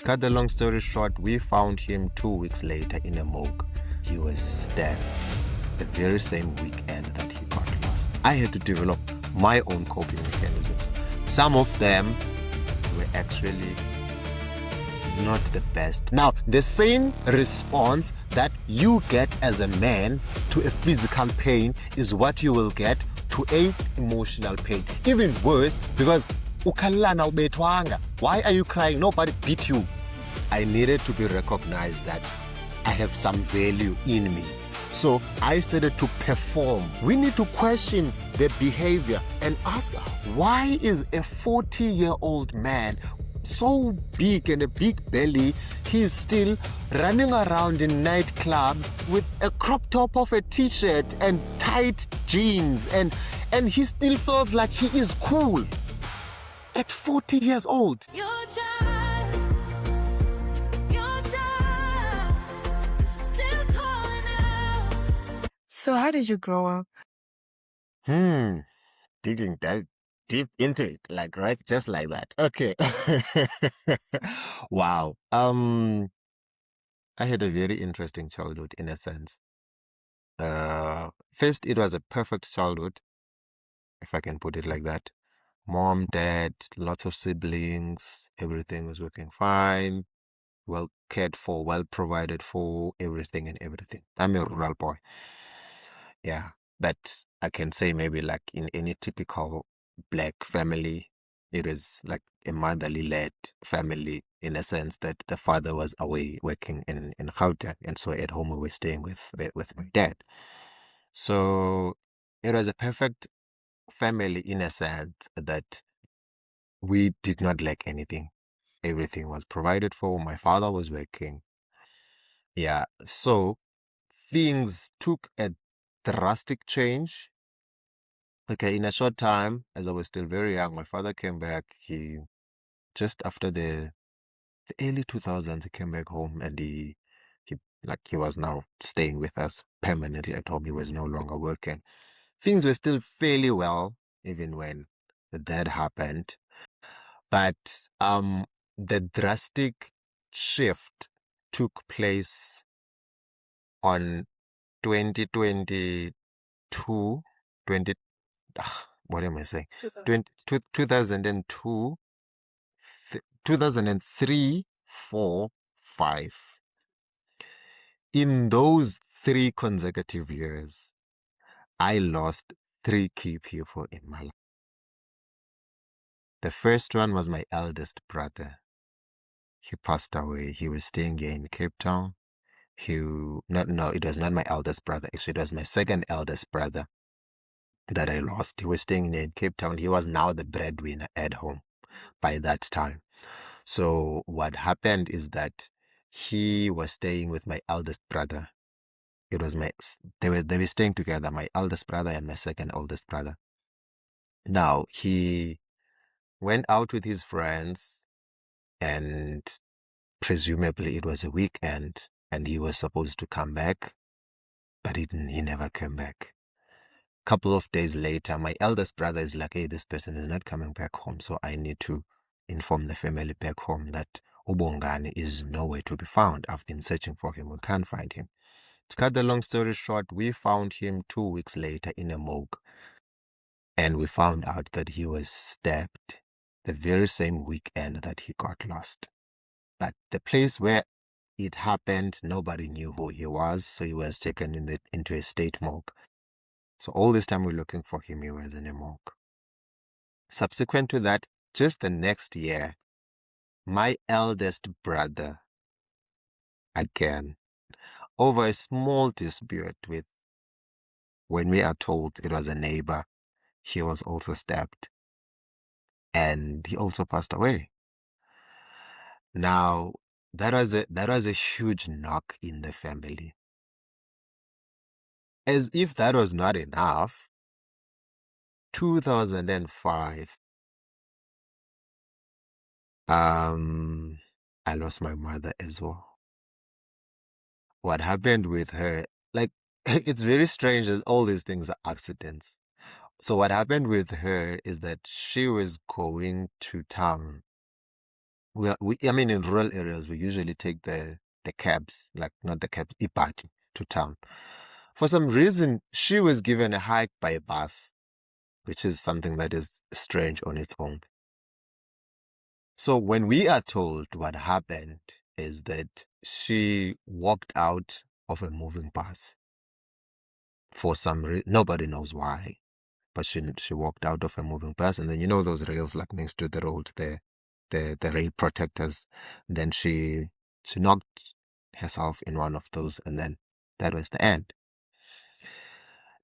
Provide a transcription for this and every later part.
cut the long story short, we found him 2 weeks later in a morgue. He was stabbed the very same weekend that he got lost. I had to develop my own coping mechanisms. Some of them were actually not the best. Now, the same response that you get as a man to a physical pain is what you will get to a emotional pain. Even worse, because why are you crying? Nobody beat you. I needed to be recognized that I have some value in me. So I started to perform. We need to question the behavior and ask, why is a 40-year-old man so big and a big belly, he's still running around in nightclubs with a crop top of a t-shirt and tight jeans, and he still feels like he is cool at 40 years old. Your child, still calling out. So how did you grow up? Digging deep into it, like right, just like that. Okay. Wow. I had a very interesting childhood in a sense. First, it was a perfect childhood, if I can put it like that. Mom, dad, lots of siblings, everything was working fine, well cared for, well provided for, everything and everything. I'm a rural boy. Yeah, but I can say maybe like in any typical black family, it was like a motherly led family in a sense that the father was away working in Gauteng, and so at home we were staying with my dad. So it was a perfect family in a sense that we did not lack anything. Everything was provided for. My father was working. Yeah, so things took a drastic change. Okay, in a short time, as I was still very young, my father came back. He just after the early 2000s, he came back home, and he was now staying with us permanently at home. He was no longer working. Things were still fairly well, even when that happened. But the drastic shift took place on 2022, 20, what am I saying? 2002, 2003, 4, 5. In those 3 consecutive years, I lost 3 key people in my life. The first one was my eldest brother. He passed away. He was staying here in Cape Town. It was not my eldest brother. Actually, it was my second eldest brother that I lost. He was staying in Cape Town. He was now the breadwinner at home by that time. So what happened is that he was staying with my eldest brother. It was they were staying together, my eldest brother and my second oldest brother. Now he went out with his friends, and presumably it was a weekend, and he was supposed to come back, but he never came back. Couple of days later, my eldest brother is like, hey, this person is not coming back home, so I need to inform the family back home that Ubongani is nowhere to be found. I've been searching for him. We can't find him. To cut the long story short, we found him 2 weeks later in a morgue, and we found out that he was stabbed the very same weekend that he got lost. But the place where it happened, nobody knew who he was, so he was taken into a state morgue. So all this time we're looking for him, he was in a morgue. Subsequent to that, just the next year, my eldest brother, again, over a small dispute with, when we are told it was a neighbor, he was also stabbed. And he also passed away. Now, that was a huge knock in the family. As if that was not enough, 2005, I lost my mother as well. What happened with her, like, it's very strange that all these things are accidents. So what happened with her is that she was going to town I mean, in rural areas, we usually take the cabs, like not the cabs, ibaki to town. For some reason, she was given a hike by a bus, which is something that is strange on its own. So when we are told what happened is that she walked out of a moving bus for some reason. Nobody knows why, but she walked out of a moving bus, and then you know those rails like next to the road, the rail protectors. Then she knocked herself in one of those, and then that was the end.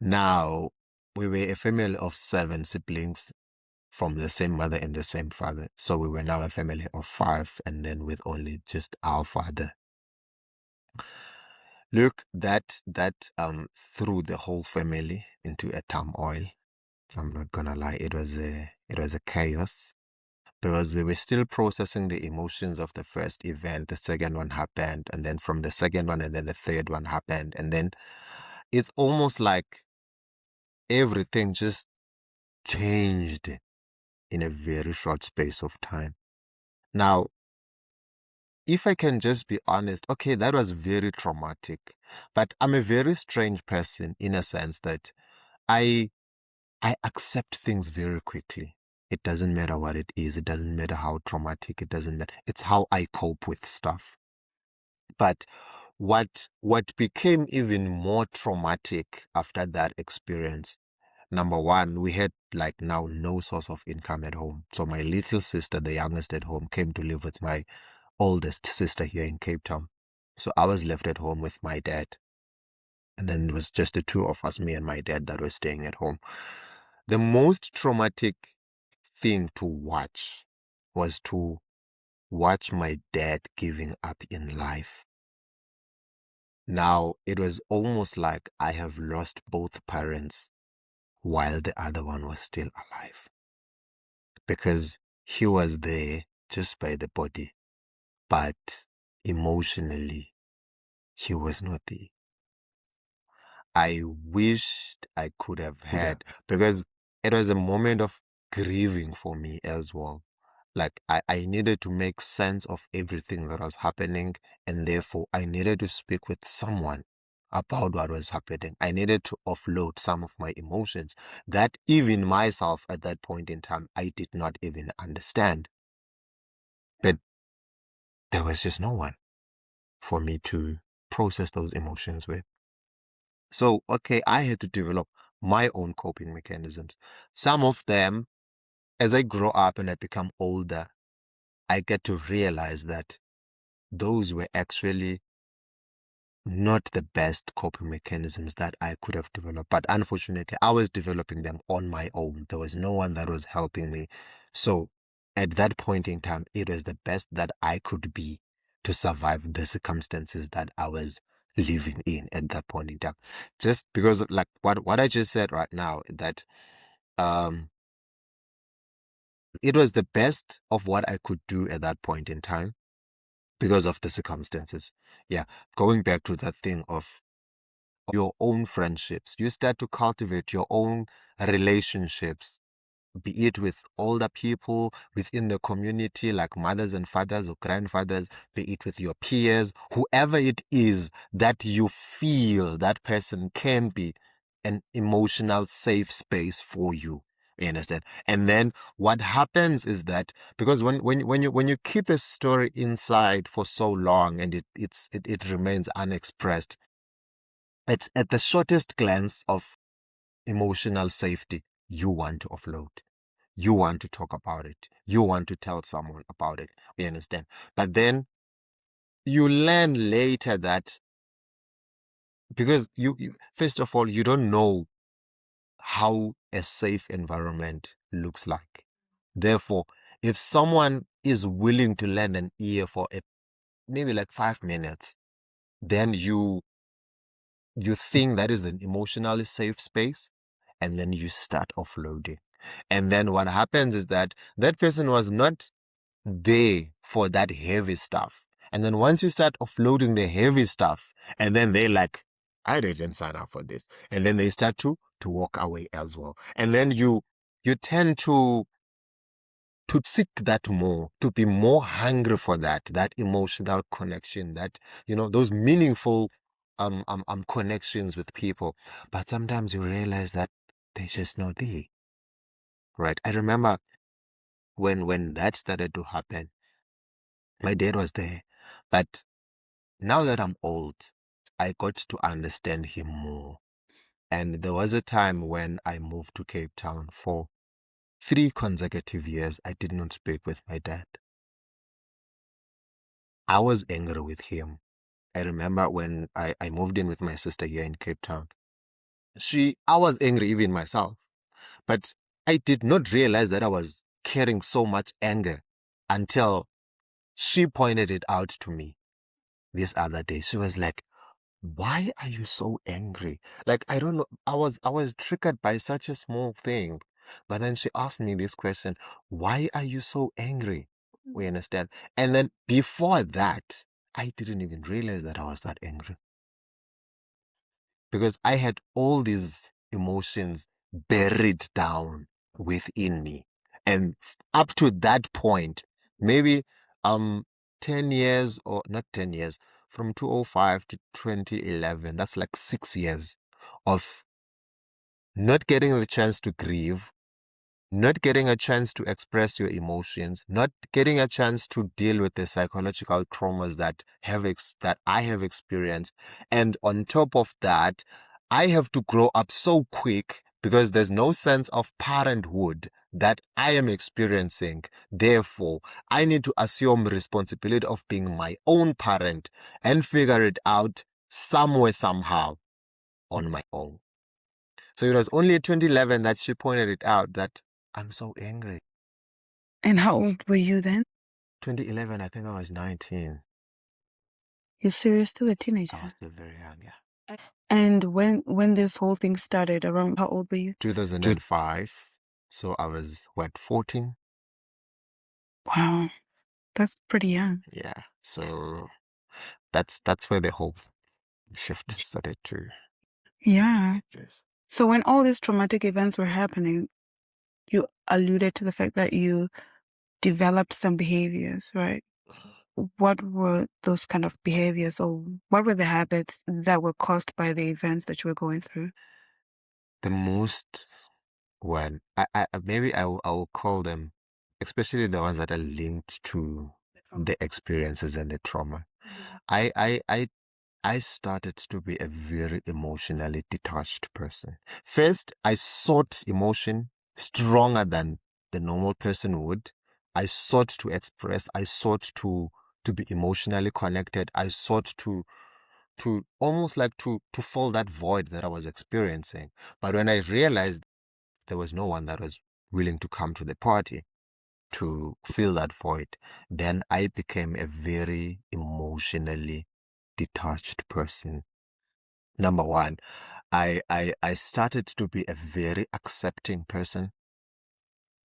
Now we were a family of 7 siblings from the same mother and the same father. So we were now a family of 5, and then with only just our father. Look, that threw the whole family into a turmoil. I'm not gonna lie, it was a chaos because we were still processing the emotions of the first event. The second one happened, and then from the second one, and then the third one happened, and then it's almost like everything just changed in a very short space of time. Now, if I can just be honest, okay, that was very traumatic, but I'm a very strange person in a sense that I I accept things very quickly. It doesn't matter what it is, it doesn't matter how traumatic, it doesn't matter. It's how I cope with stuff. But what became even more traumatic after that experience, number one, we had like now no source of income at home. So my little sister, the youngest at home, came to live with my oldest sister here in Cape Town. So I was left at home with my dad. And then it was just the two of us, me and my dad, that were staying at home. The most traumatic thing to watch was to watch my dad giving up in life. Now, it was almost like I have lost both parents while the other one was still alive. Because he was there just by the body, but emotionally, he was not there. I wished I could have had, because it was a moment of grieving for me as well. Like I needed to make sense of everything that was happening, and therefore I needed to speak with someone about what was happening. I needed to offload some of my emotions that even myself at that point in time I did not even understand. But there was just no one for me to process those emotions with. So, okay, I had to develop my own coping mechanisms. Some of them, as I grow up and I become older, I get to realize that those were actually not the best coping mechanisms that I could have developed. But unfortunately, I was developing them on my own. There was no one that was helping me. So at that point in time, it was the best that I could be to survive the circumstances that I was living in at that point in time. Just because like what I just said right now, that um it was the best of what I could do at that point in time because of the circumstances. Yeah. Going back to that thing of your own friendships. You start to cultivate your own relationships, be it with older people within the community, like mothers and fathers or grandfathers, be it with your peers, whoever it is that you feel that person can be an emotional safe space for you. You understand? And then what happens is that because when you keep a story inside for so long and it remains unexpressed, it's at the shortest glance of emotional safety, you want to offload. You want to talk about it. You want to tell someone about it. You understand? But then you learn later that because you first of all, you don't know how a safe environment looks like. Therefore, if someone is willing to lend an ear for maybe like 5 minutes, then you think that is an emotionally safe space, and then you start offloading. And then what happens is that that person was not there for that heavy stuff. And then once you start offloading the heavy stuff, and then they're like, I didn't sign up for this. And then they start to walk away as well. And then you tend to to seek that more, to be more hungry for that emotional connection, that, those meaningful connections with people. But sometimes you realize that they're just not there, right? I remember when that started to happen, my dad was there, but now that I'm old, I got to understand him more. And there was a time when I moved to Cape Town for 3 consecutive years. I did not speak with my dad. I was angry with him. I remember when I moved in with my sister here in Cape Town. I was angry even myself, but I did not realize that I was carrying so much anger until she pointed it out to me this other day. She was like, "Why are you so angry?" Like, I don't know. I was triggered by such a small thing. But then she asked me this question, "Why are you so angry?" We understand. And then before that, I didn't even realize that I was that angry, because I had all these emotions buried down within me. And up to that point, maybe 10 years, or not 10 years, from 2005 to 2011, that's like 6 years of not getting the chance to grieve, not getting a chance to express your emotions, not getting a chance to deal with the psychological traumas that I have experienced. And on top of that, I have to grow up so quick because there's no sense of parenthood that I am experiencing. Therefore, I need to assume responsibility of being my own parent and figure it out somewhere, somehow on my own. So it was only in 2011 that she pointed it out that I'm so angry. And how old were you then? 2011, I think I was 19. You're still a I teenager. was still very young, yeah. And when this whole thing started, around how old were you? 2005. So I was, what, 14? Wow, that's pretty young. Yeah. So that's where the whole shift started to. Yeah. Yes. So when all these traumatic events were happening, you alluded to the fact that you developed some behaviors, right? What were those kind of behaviors, or what were the habits that were caused by the events that you were going through? The most one, maybe I will call them, especially the ones that are linked to the experiences and the trauma. I started to be a very emotionally detached person. First, I sought emotion stronger than the normal person would. I sought to express, I sought to be emotionally connected. I sought to almost like to fill that void that I was experiencing. But when I realized there was no one that was willing to come to the party to fill that void, then I became a very emotionally detached person. Number one, I started to be a very accepting person.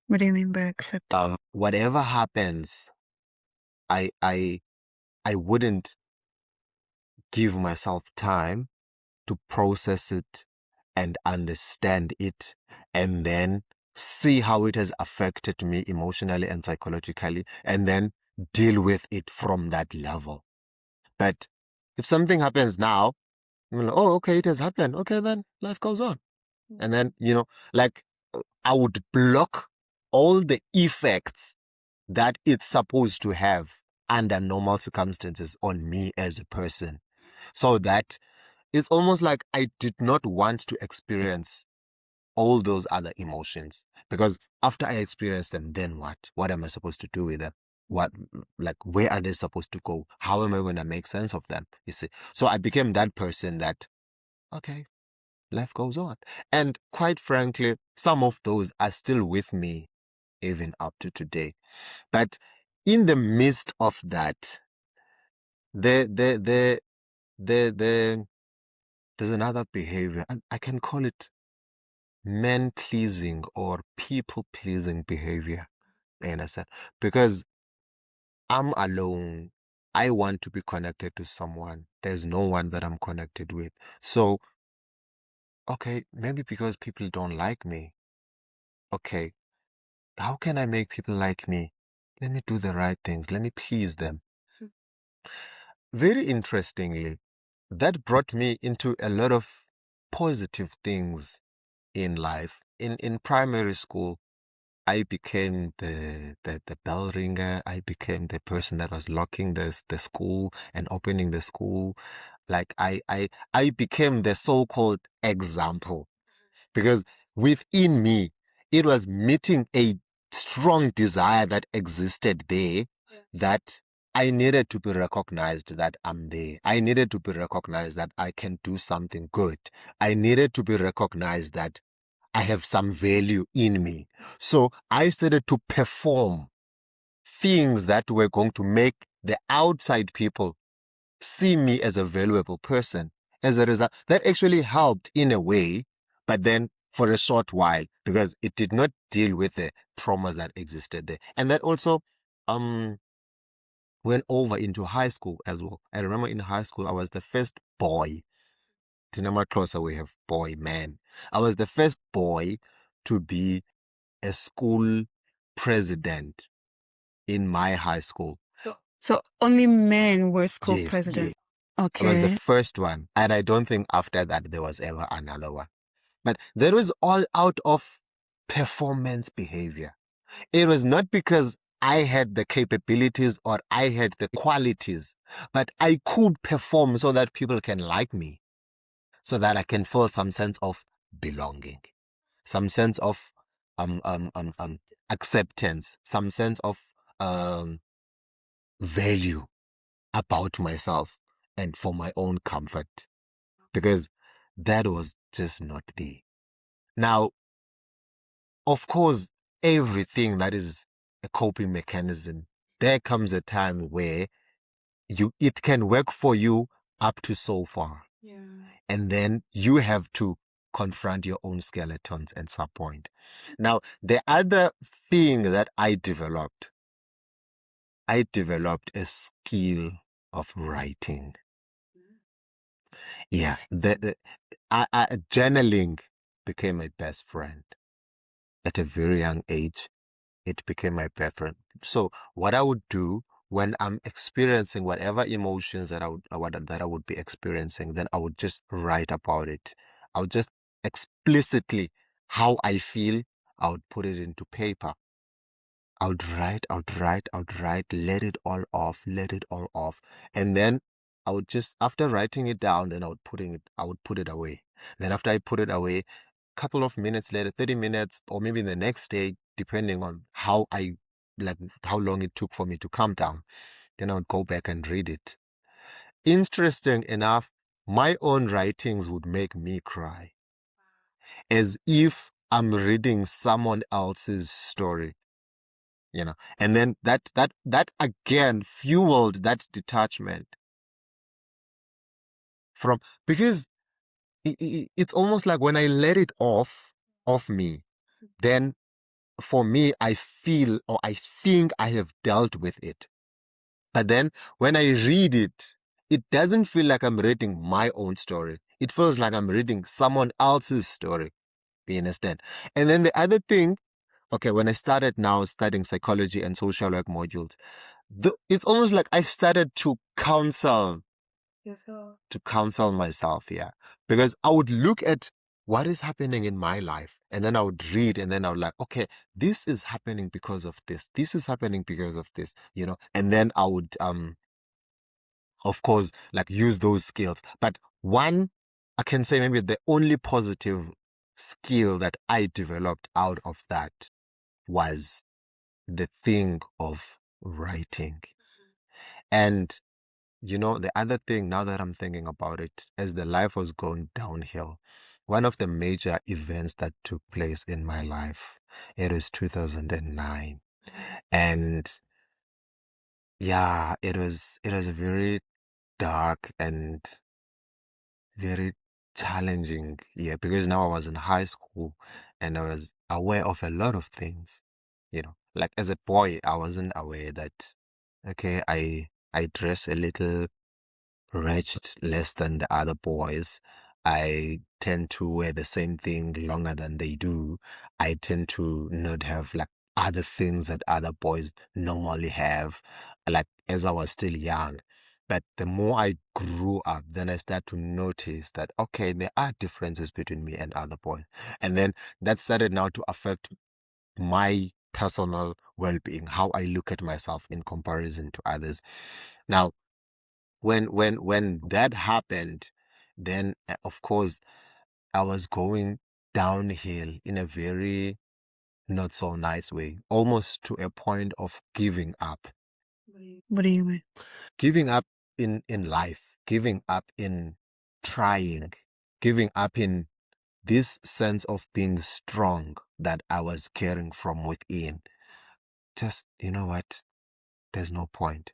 What do you mean by accept? Whatever happens, I I I wouldn't give myself time to process it and understand it, and then see how it has affected me emotionally and psychologically, and then deal with it from that level. But if something happens now, I'm like, oh, okay, it has happened. Okay, then life goes on. And then, like, I would block all the effects that it's supposed to have under normal circumstances on me as a person, so that it's almost like I did not want to experience all those other emotions, because after I experience them, then what? What am I supposed to do with them? What, like, where are they supposed to go? How am I going to make sense of them? You see? So I became that person that, okay, life goes on. And quite frankly, some of those are still with me even up to today. But in the midst of that, the the the the there's another behavior, and I can call it man pleasing or people pleasing behavior. You understand? Because I'm alone. I want to be connected to someone. There's no one that I'm connected with. So, okay, maybe because people don't like me. Okay, how can I make people like me? Let me do the right things. Let me please them. Very interestingly, that brought me into a lot of positive things in life. In primary school, I became the bell ringer. I became the person that was locking the school and opening the school. Like I became the so-called example, because within me, it was meeting a strong desire that existed there, that I needed to be recognized that I'm there. I needed to be recognized that I can do something good. I needed to be recognized that I have some value in me. So I started to perform things that were going to make the outside people see me as a valuable person. As a result, that actually helped in a way, but then for a short while, because it did not deal with the traumas that existed there. And that also um went over into high school as well. I remember in high school, I was the first boy. Tinama closer we have boy, man. I was the first boy to be a school president in my high school. So only men were school Yes, president. I was the Okay. first one. And I don't think after that there was ever another one. But that was all out of performance behavior. It was not because I had the capabilities or I had the qualities, but I could perform so that people can like me, so that I can feel some sense of belonging, some sense of um, um, um, um, acceptance, some sense of um, value about myself and for my own comfort, because that was just not there. Now, of course, everything that is a coping mechanism, there comes a time where it can work for you up to so far. Yeah. And then you have to confront your own skeletons at some point. Now, the other thing that I developed a skill of writing. Yeah, journaling became my best friend at a very young age. It became my best friend. So what I would do when I'm experiencing whatever emotions that I would be experiencing, then I would just write about it. I would just explicitly how I feel. I would put it into paper. I would write, let it all off. And then I would just, after writing it down, then I would put it away. Then after I put it away, couple of minutes later, 30 minutes, or maybe the next day, depending on how long it took for me to calm down, then I would go back and read it. Interesting enough, my own writings would make me cry, as if I'm reading someone else's story. And then that again fueled that detachment from, because it's almost like when I let it off me, then for me I feel or I think I have dealt with it. But then when I read it, it doesn't feel like I'm reading my own story. It feels like I'm reading someone else's story. You understand? And then the other thing, okay, when I started now studying psychology and social work modules, it's almost like I started to counsel myself, yeah. Because I would look at what is happening in my life, and then I would read, and then I would like, okay, this is happening because of this. This is happening because of this, and then I would, of course, like use those skills. But one, I can say maybe the only positive skill that I developed out of that was the thing of writing. And the other thing, now that I'm thinking about it, as the life was going downhill, one of the major events that took place in my life, it was 2009. And yeah, it was very dark and very challenging year, because now I was in high school and I was aware of a lot of things. Like as a boy, I wasn't aware that, okay, I dress a little wretched less than the other boys. I tend to wear the same thing longer than they do. I tend to not have like other things that other boys normally have, like as I was still young. But the more I grew up, then I started to notice that, okay, there are differences between me and other boys. And then that started now to affect my personal well-being, how I look at myself in comparison to others. Now, when that happened, then of course I was going downhill in a very not so nice way, almost to a point of giving up. What do you mean? Giving up in life, giving up in trying, giving up in this sense of being strong that I was carrying from within. Just, you know what? There's no point.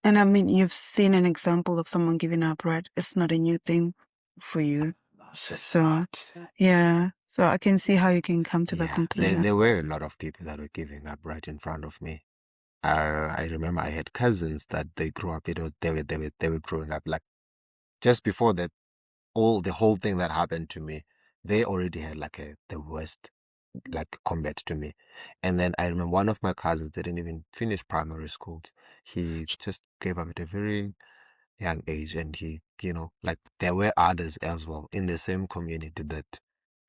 And I mean, you've seen an example of someone giving up, right? It's not a new thing for you. So, yeah. So I can see how you can come to that Yeah, conclusion. there were a lot of people that were giving up right in front of me. I remember I had cousins that they grew up. They were growing up like just before that the whole thing that happened to me. They already had like the worst like compared to me. And then I remember one of my cousins didn't even finish primary school. He just gave up at a very young age, and he, like there were others as well in the same community that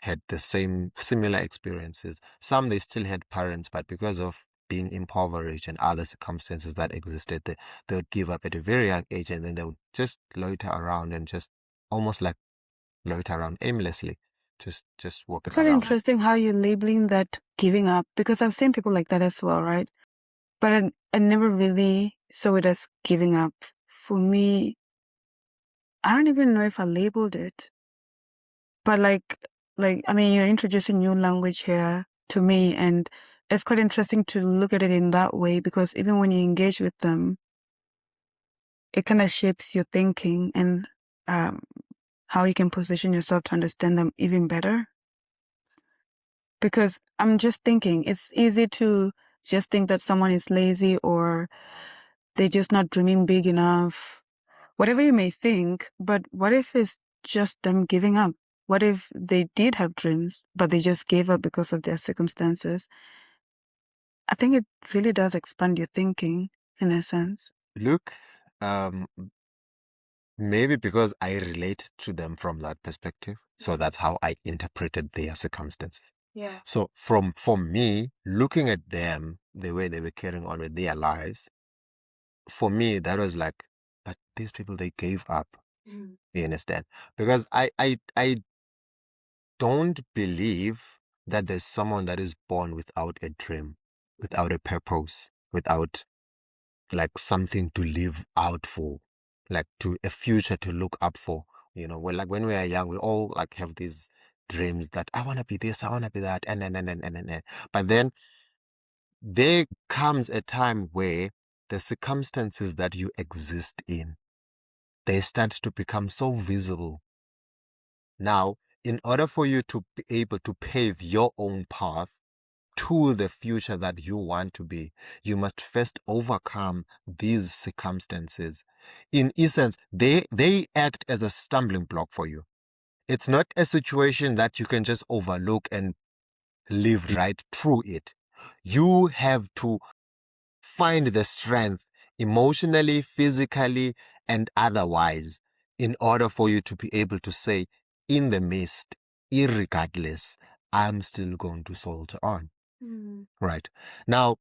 had the same similar experiences. Some they still had parents, but because of being impoverished and other circumstances that existed, they would give up at a very young age, and then they would just loiter around and just almost like loiter around aimlessly, just walking Quite around. interesting how you're labeling that giving up, because I've seen people like that as well, right? But I never really saw it as giving up. For me, I don't even know if I labeled it. But I mean, you're introducing new language here to me, and it's quite interesting to look at it in that way, because even when you engage with them, it kind of shapes your thinking and um, how you can position yourself to understand them even better. Because I'm just thinking, it's easy to just think that someone is lazy or they're just not dreaming big enough, whatever you may think. But what if it's just them giving up? What if they did have dreams, but they just gave up because of their circumstances? I think it really does expand your thinking in a sense. Look, maybe because I relate to them from that perspective, so that's how I interpreted their circumstances. Yeah. So for me, looking at them, the way they were carrying on with their lives, for me that was like, but these people they gave up. You understand? Because I don't believe that there's someone that is born without a dream, without a purpose, without like something to live out for, like to a future to look up for. Well, like when we are young, we all like have these dreams that I want to be this, I want to be that, and. But then there comes a time where the circumstances that you exist in, they start to become so visible. Now, in order for you to be able to pave your own path to the future that you want to be, you must first overcome these circumstances. In essence, they act as a stumbling block for you. It's not a situation that you can just overlook and live right through it. You have to find the strength emotionally, physically, and otherwise in order for you to be able to say, in the midst, irregardless, I'm still going to soldier on. Right. Now,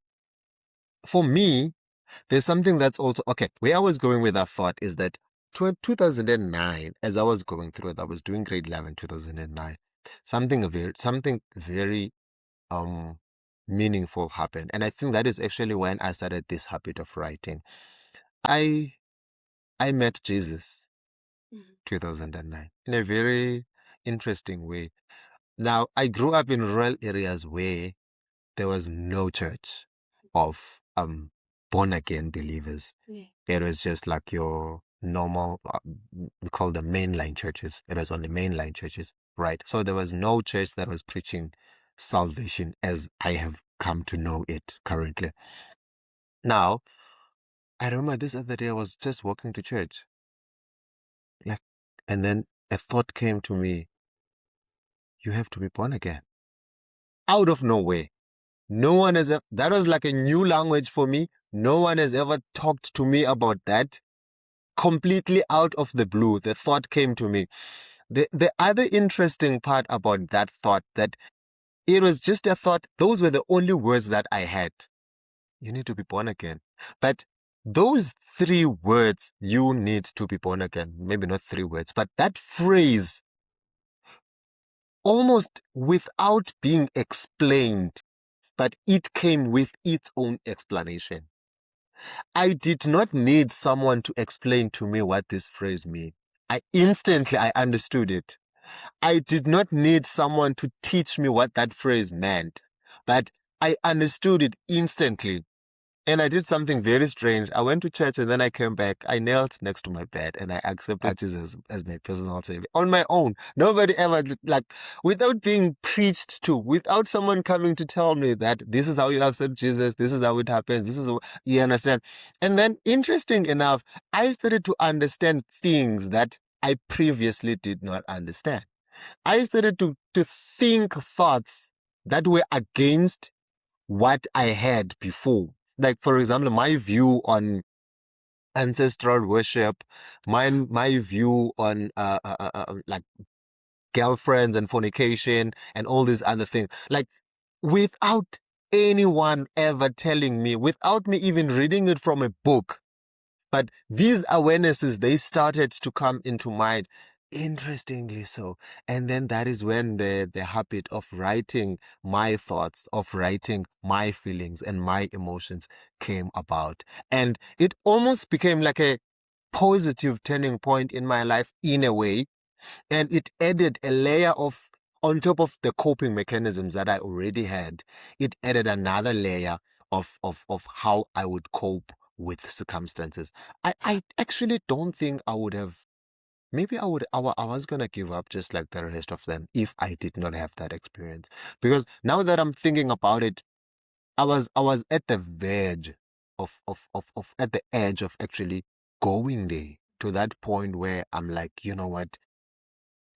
for me, there's something that's also okay. Where I was going with that thought is that 2009, as I was going through it, I was doing grade 11, 2009. Something very um meaningful happened, and I think that is actually when I started this habit of writing. I I met Jesus 2009 in a very interesting way. Now, I grew up in rural areas where there was no church of born again believers. Yeah. It was just like your normal, we call them mainline churches. It was only mainline churches, right? So there was no church that was preaching salvation as I have come to know it currently. Now, I remember this other day I was just walking to church, like, and then a thought came to me: you have to be born again. Out of nowhere. No one has, that was like a new language for me. No one has ever talked to me about that. Completely out of the blue, the thought came to me. The other interesting part about that thought, that it was just a thought. Those were the only words that I had. You need to be born again. But those 3 words, you need to be born again, maybe not 3 words, but that phrase, almost without being explained, but it came with its own explanation. I did not need someone to explain to me what this phrase means. I understood it. I did not need someone to teach me what that phrase meant, but I understood it instantly. And I did something very strange. I went to church and then I came back. I knelt next to my bed and I accepted Jesus as my personal savior on my own. Nobody ever, like, without being preached to, without someone coming to tell me that this is how you accept Jesus, this is how it happens, this is how, you understand. And then, interesting enough, I started to understand things that I previously did not understand. I started to think thoughts that were against what I had before. Like, for example, my view on ancestral worship, my view on like girlfriends and fornication and all these other things. Like, without anyone ever telling me, without me even reading it from a book, but these awarenesses, they started to come into mind, interestingly so. And then that is when the habit of writing my thoughts, of writing my feelings and my emotions came about. And it almost became like a positive turning point in my life in a way. And it added a layer of, on top of the coping mechanisms that I already had, it added another layer of how I would cope with circumstances. I actually don't think I would have, maybe I was gonna give up just like the rest of them if I did not have that experience. Because now that I'm thinking about it, I was at the verge of at the edge of actually going there, to that point where I'm like, you know what?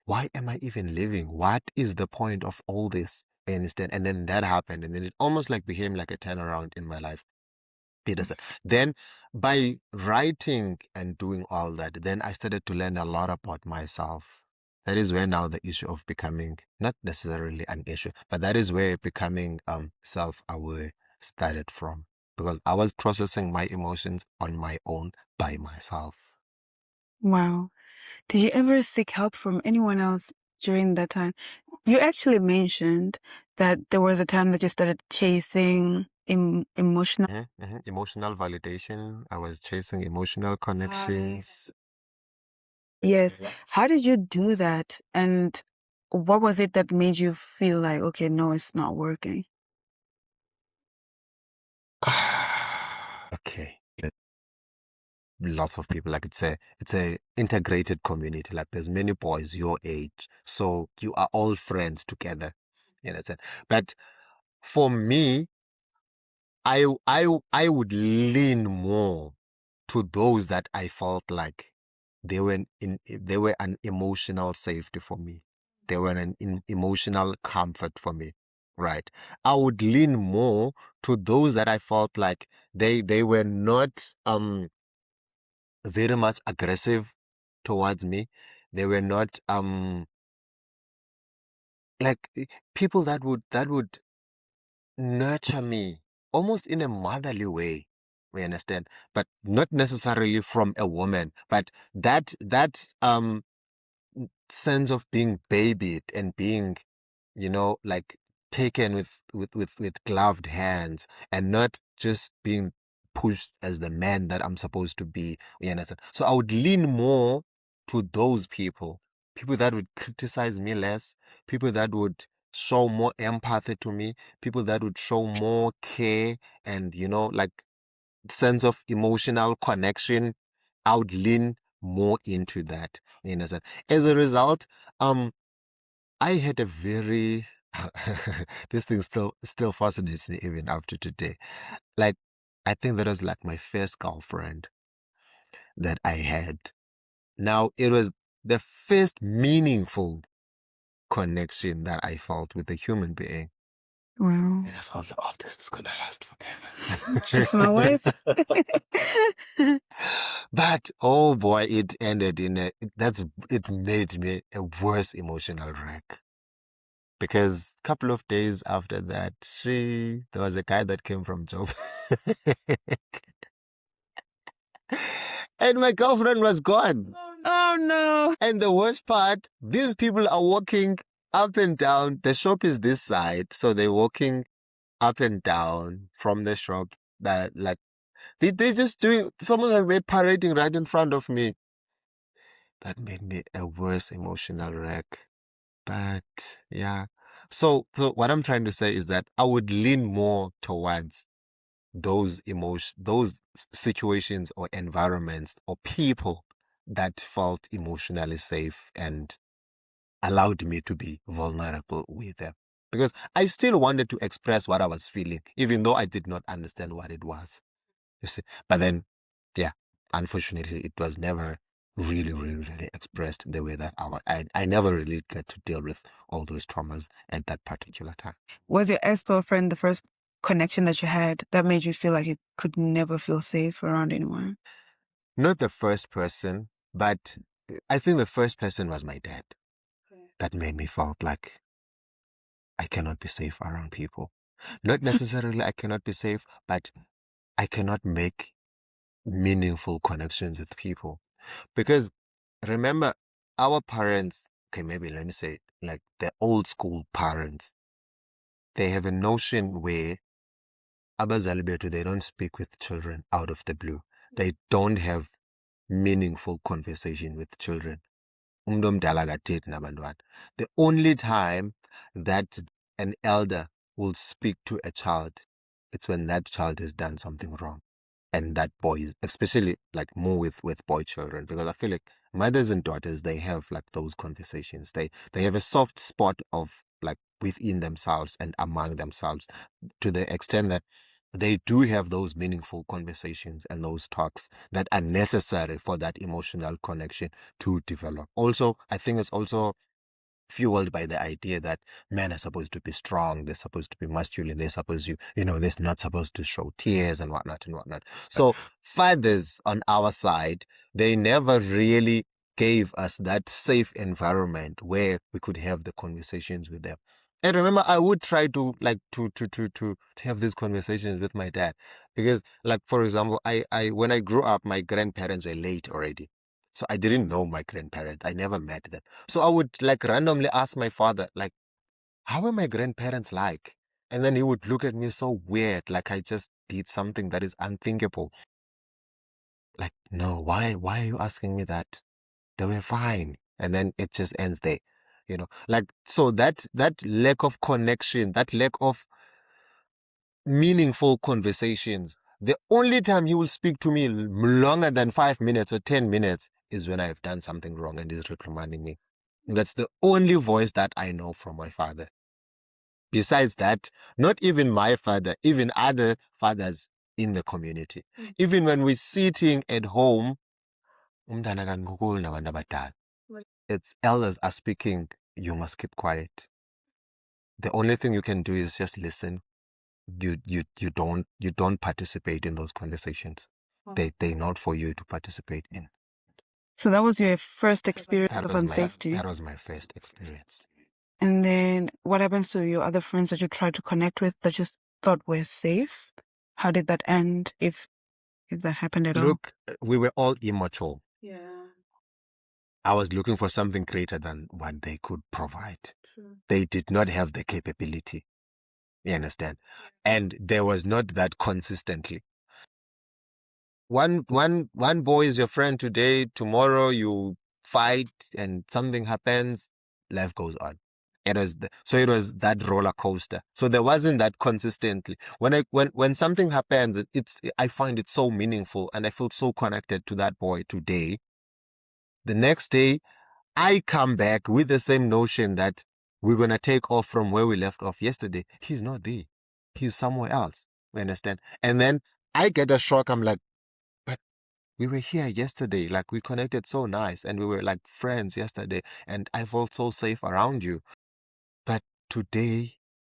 Why am I even living? What is the point of all this? I understand. And then that happened. And then it almost like became like a turnaround in my life. Peterson. Then by writing and doing all that, then I started to learn a lot about myself. That is where now the issue of becoming, not necessarily an issue, but that is where becoming self-aware started from. Because I was processing my emotions on my own by myself. Wow. Did you ever seek help from anyone else during that time? You actually mentioned that there was a time that you started chasing emotional. Emotional validation. I was chasing emotional connections. Yes. How did you do that? And what was it that made you feel like, okay, no, it's not working? Okay. Lots of people, like it's a integrated community. Like, there's many boys your age, so you are all friends together, you know. But for me, I would lean more to those that I felt like they were an emotional safety for me. They were an emotional comfort for me, right? I would lean more to those that I felt like they were not very much aggressive towards me. They were not like people that would nurture me almost in a motherly way. We understand, but not necessarily from a woman, but that sense of being babied and being, like, taken with gloved hands, and not just being pushed as the man that I'm supposed to be. You understand? So I would lean more to those people that would criticize me less, people that would show more empathy to me, people that would show more care and, like, sense of emotional connection. I would lean more into that. You understand? As a result, I had a very this thing still fascinates me even up to today. Like, I think that was like my first girlfriend that I had. Now, it was the first meaningful connection that I felt with a human being. Wow. And I felt like, oh, this is gonna last forever. She's my wife. But oh boy, it ended in it made me a worse emotional wreck. Because a couple of days after that, there was a guy that came from Job. And my girlfriend was gone. Oh no. And the worst part, these people are walking up and down. The shop is this side, so they're walking up and down from the shop. That like they're just doing something like they're parading right in front of me. That made me a worse emotional wreck. But yeah. So what I'm trying to say is that I would lean more towards those situations or environments or people that felt emotionally safe and allowed me to be vulnerable with them. Because I still wanted to express what I was feeling, even though I did not understand what it was. You see? But then, yeah, unfortunately, it was never really expressed the way that I never really got to deal with all those traumas at that particular time. Was your ex-girlfriend the first connection that you had that made you feel like you could never feel safe around anyone? Not the first person, but I think the first person was my dad. That made me felt like I cannot be safe around people. Not necessarily I cannot be safe, but I cannot make meaningful connections with people. Because remember, our parents, okay, maybe let me say, like the old school parents, they have a notion where abazali bethu, they don't speak with children out of the blue. They don't have meaningful conversation with children. The only time that an elder will speak to a child, it's when that child has done something wrong. And that boy is, especially like more with boy children, because I feel like mothers and daughters, they have like those conversations. They have a soft spot of like within themselves and among themselves, to the extent that they do have those meaningful conversations and those talks that are necessary for that emotional connection to develop. Also, I think it's also fueled by the idea that men are supposed to be strong, they're supposed to be masculine, they're supposed to, they're not supposed to show tears and whatnot and whatnot. So fathers on our side, they never really gave us that safe environment where we could have the conversations with them. And remember, I would try to like to have these conversations with my dad, because like for example, I when I grew up, my grandparents were late already. So I didn't know my grandparents. I never met them. So I would like randomly ask my father, like, how are my grandparents like? And then he would look at me so weird, like I just did something that is unthinkable. Like, no, why are you asking me that? They were fine. And then it just ends there. Like, so that lack of connection, that lack of meaningful conversations, the only time he will speak to me longer than 5 minutes or 10 minutes is when I have done something wrong and he's reprimanding me. That's the only voice that I know from my father. Besides that, not even my father, even other fathers in the community. Even when we're sitting at home, it's elders are speaking, you must keep quiet. The only thing you can do is just listen. You don't participate in those conversations. They're not for you to participate in. So that was your first experience of unsafety. That was my first experience. And then what happens to your other friends that you tried to connect with that you thought were safe? How did that end, if that happened at all? Look, we were all immature. Yeah. I was looking for something greater than what they could provide. True. They did not have the capability. You understand? And there was not that consistently. One boy is your friend today, tomorrow you fight and something happens, life goes on. It was that roller coaster. So there wasn't that consistently. When something happens, I find it so meaningful and I feel so connected to that boy today. The next day, I come back with the same notion that we're going to take off from where we left off yesterday. He's not there. He's somewhere else. You understand? And then I get a shock. I'm like, but we were here yesterday. Like, we connected so nice and we were like friends yesterday and I felt so safe around you. But today,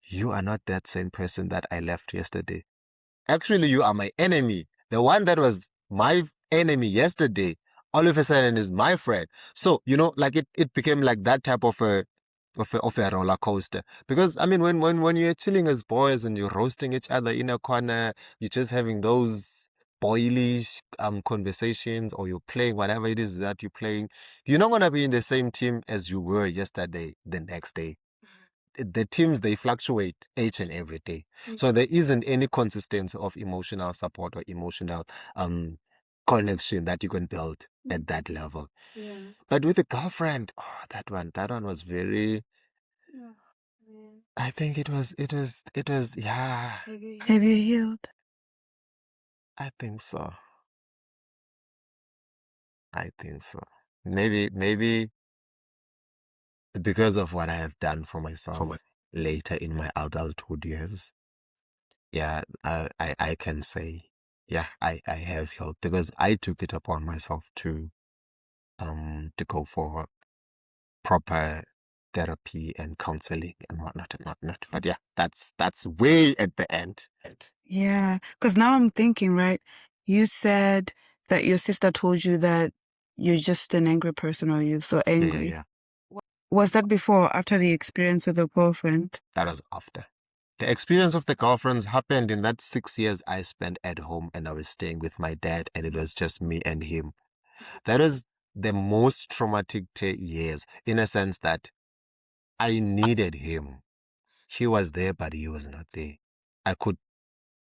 you are not that same person that I left yesterday. Actually, you are my enemy. The one that was my enemy yesterday, all of a sudden is my friend. So, like it became like that type of a roller coaster. Because I mean, when you're chilling as boys and you're roasting each other in a corner, you're just having those boilish conversations, or you're playing whatever it is that you're playing, you're not gonna be in the same team as you were yesterday, the next day. The teams, they fluctuate each and every day. So there isn't any consistency of emotional support or emotional connection that you can build at that level. Yeah. But with a girlfriend, oh, that one was very. Yeah. I think it was, yeah. Have you healed? I think so. I think so. Maybe because of what I have done for myself later in my adulthood years. Yeah, I can say, yeah, I have healed, because I took it upon myself to go for proper therapy and counseling and whatnot and whatnot. But yeah, that's way at the end. Yeah, because now I'm thinking, right? You said that your sister told you that you're just an angry person, or you're so angry. Yeah. Was that before or after the experience with the girlfriend? That was after. The experience of the girlfriends happened in that 6 years I spent at home, and I was staying with my dad, and it was just me and him. That was the most traumatic years, in a sense that I needed him. He was there, but he was not there. I could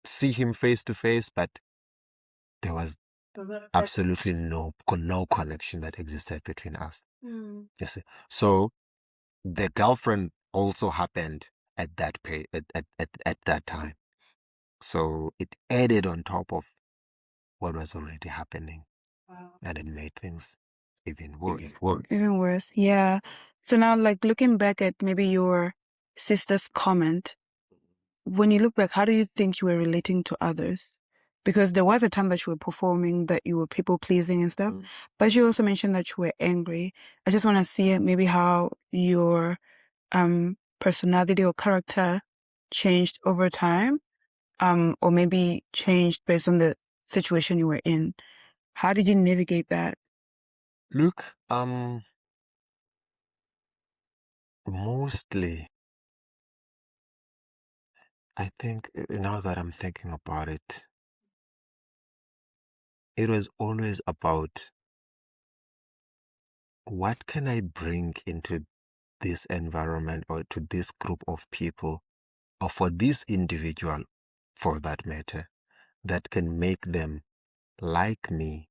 see him face to face, but there was absolutely no connection that existed between us. You see, so the girlfriend also happened at that at that time. So it added on top of what was already happening, and it made things even worse. Even worse, yeah. So now, like, looking back at maybe your sister's comment, when you look back, how do you think you were relating to others? Because there was a time that you were performing, that you were people pleasing and stuff, but you also mentioned that you were angry. I just want to see maybe how your personality or character changed over time, or maybe changed based on the situation you were in. How did you navigate that? Look, mostly, I think, now that I'm thinking about it, it was always about, what can I bring into this environment, or to this group of people, or for this individual, for that matter, that can make them like me,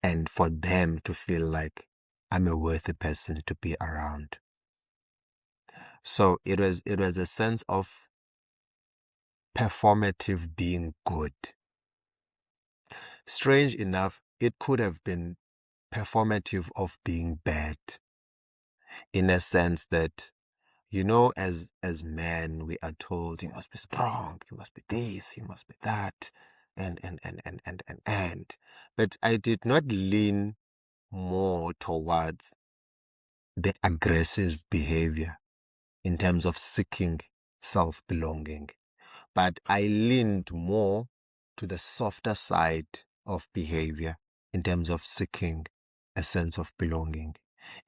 and for them to feel like I'm a worthy person to be around. So it was a sense of performative being good. Strange enough, it could have been performative of being bad, in a sense that, as men, we are told you must be strong, you must be this, you must be that, and. But I did not lean more towards the aggressive behavior in terms of seeking self-belonging, but I leaned more to the softer side of behavior in terms of seeking a sense of belonging,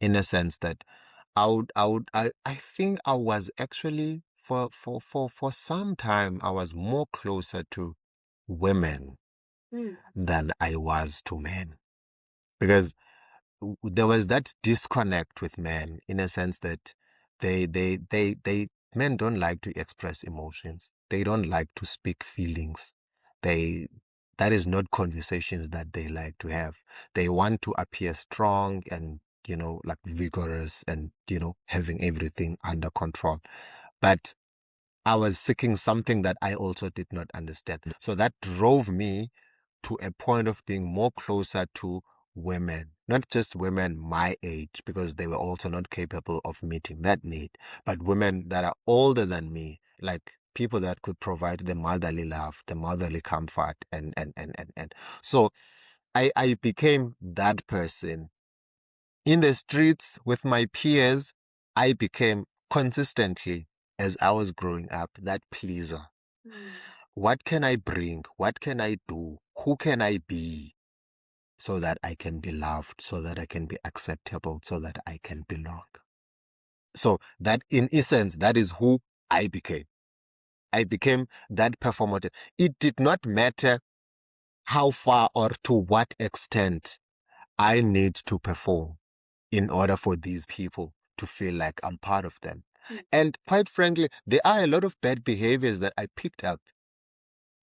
in a sense that I think I was actually, for some time, I was more closer to women than I was to men, because there was that disconnect with men, in a sense that they men don't like to express emotions. They don't like to speak feelings. They That is not conversations that they like to have. They want to appear strong and, like vigorous, and, having everything under control. But I was seeking something that I also did not understand. So that drove me to a point of being more closer to women, not just women my age, because they were also not capable of meeting that need, but women that are older than me, like people that could provide the motherly love, the motherly comfort, and. So I became that person. In the streets with my peers, I became consistently as I was growing up, that pleaser. What can I bring? What can I do? Who can I be so that I can be loved, so that I can be acceptable, so that I can belong? So that in essence, that is who I became. I became that performative. It did not matter how far or to what extent I need to perform in order for these people to feel like I'm part of them. And quite frankly, there are a lot of bad behaviors that I picked up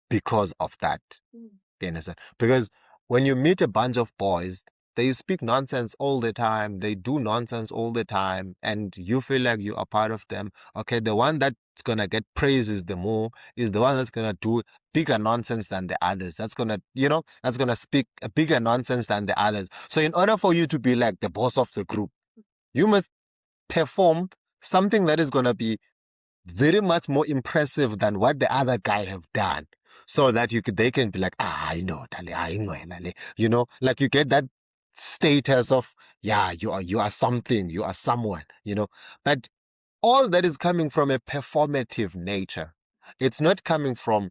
because of that. You understand? Because when you meet a bunch of boys, they speak nonsense all the time. They do nonsense all the time. And you feel like you are part of them. Okay, the one that's going to get praises the more is the one that's going to do bigger nonsense than the others. That's going to, that's going to speak a bigger nonsense than the others. So in order for you to be like the boss of the group, you must perform something that is going to be very much more impressive than what the other guy have done, so that they can be like, I know, Dale, I know, Dale. Like you get that status of, yeah, you are something, you are someone, but all that is coming from a performative nature. It's not coming from,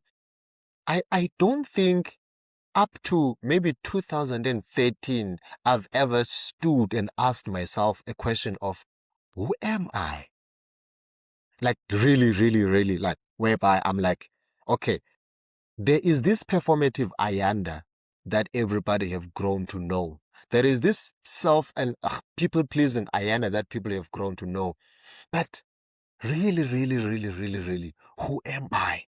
I don't think up to maybe 2013 I've ever stood and asked myself a question of, who am I? Like really, really, really, like whereby I'm like, okay, there is this performative Ayanda that everybody have grown to know. There is this self and people-pleasing Ayanda that people have grown to know. But really, really, really, really, really, who am I?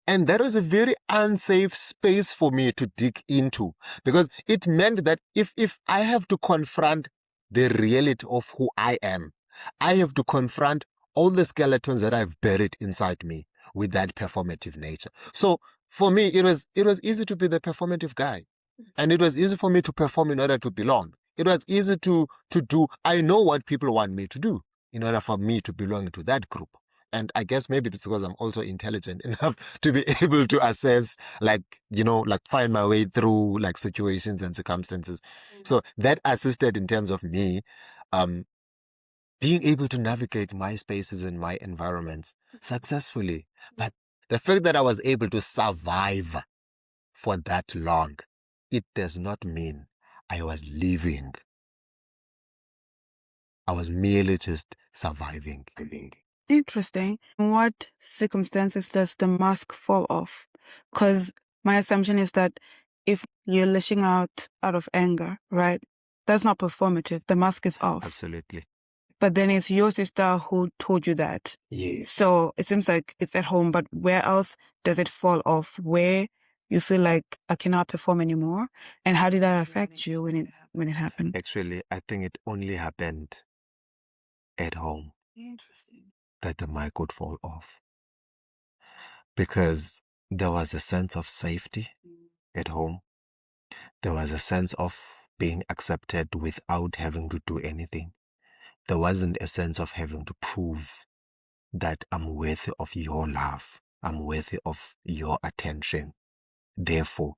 And that was a very unsafe space for me to dig into, because it meant that if I have to confront the reality of who I am, I have to confront all the skeletons that I've buried inside me with that performative nature. So for me, it was easy to be the performative guy. And it was easy for me to perform in order to belong. It was easy to do. I know what people want me to do in order for me to belong to that group. And I guess maybe it's because I'm also intelligent enough to be able to assess, like, like find my way through like situations and circumstances. So that assisted in terms of me being able to navigate my spaces and my environments successfully. But the fact that I was able to survive for that long, it does not mean I was living. I was merely just surviving. Interesting. In what circumstances does the mask fall off? Because my assumption is that if you're lashing out of anger, right, that's not performative. The mask is off. Absolutely. But then it's your sister who told you that. Yes. So it seems like it's at home, but where else does it fall off? Where you feel like I cannot perform anymore? And how did that affect you when it happened? Actually, I think it only happened at home. Interesting. That the mic would fall off. Because there was a sense of safety at home. There was a sense of being accepted without having to do anything. There wasn't a sense of having to prove that I'm worthy of your love. I'm worthy of your attention. Therefore,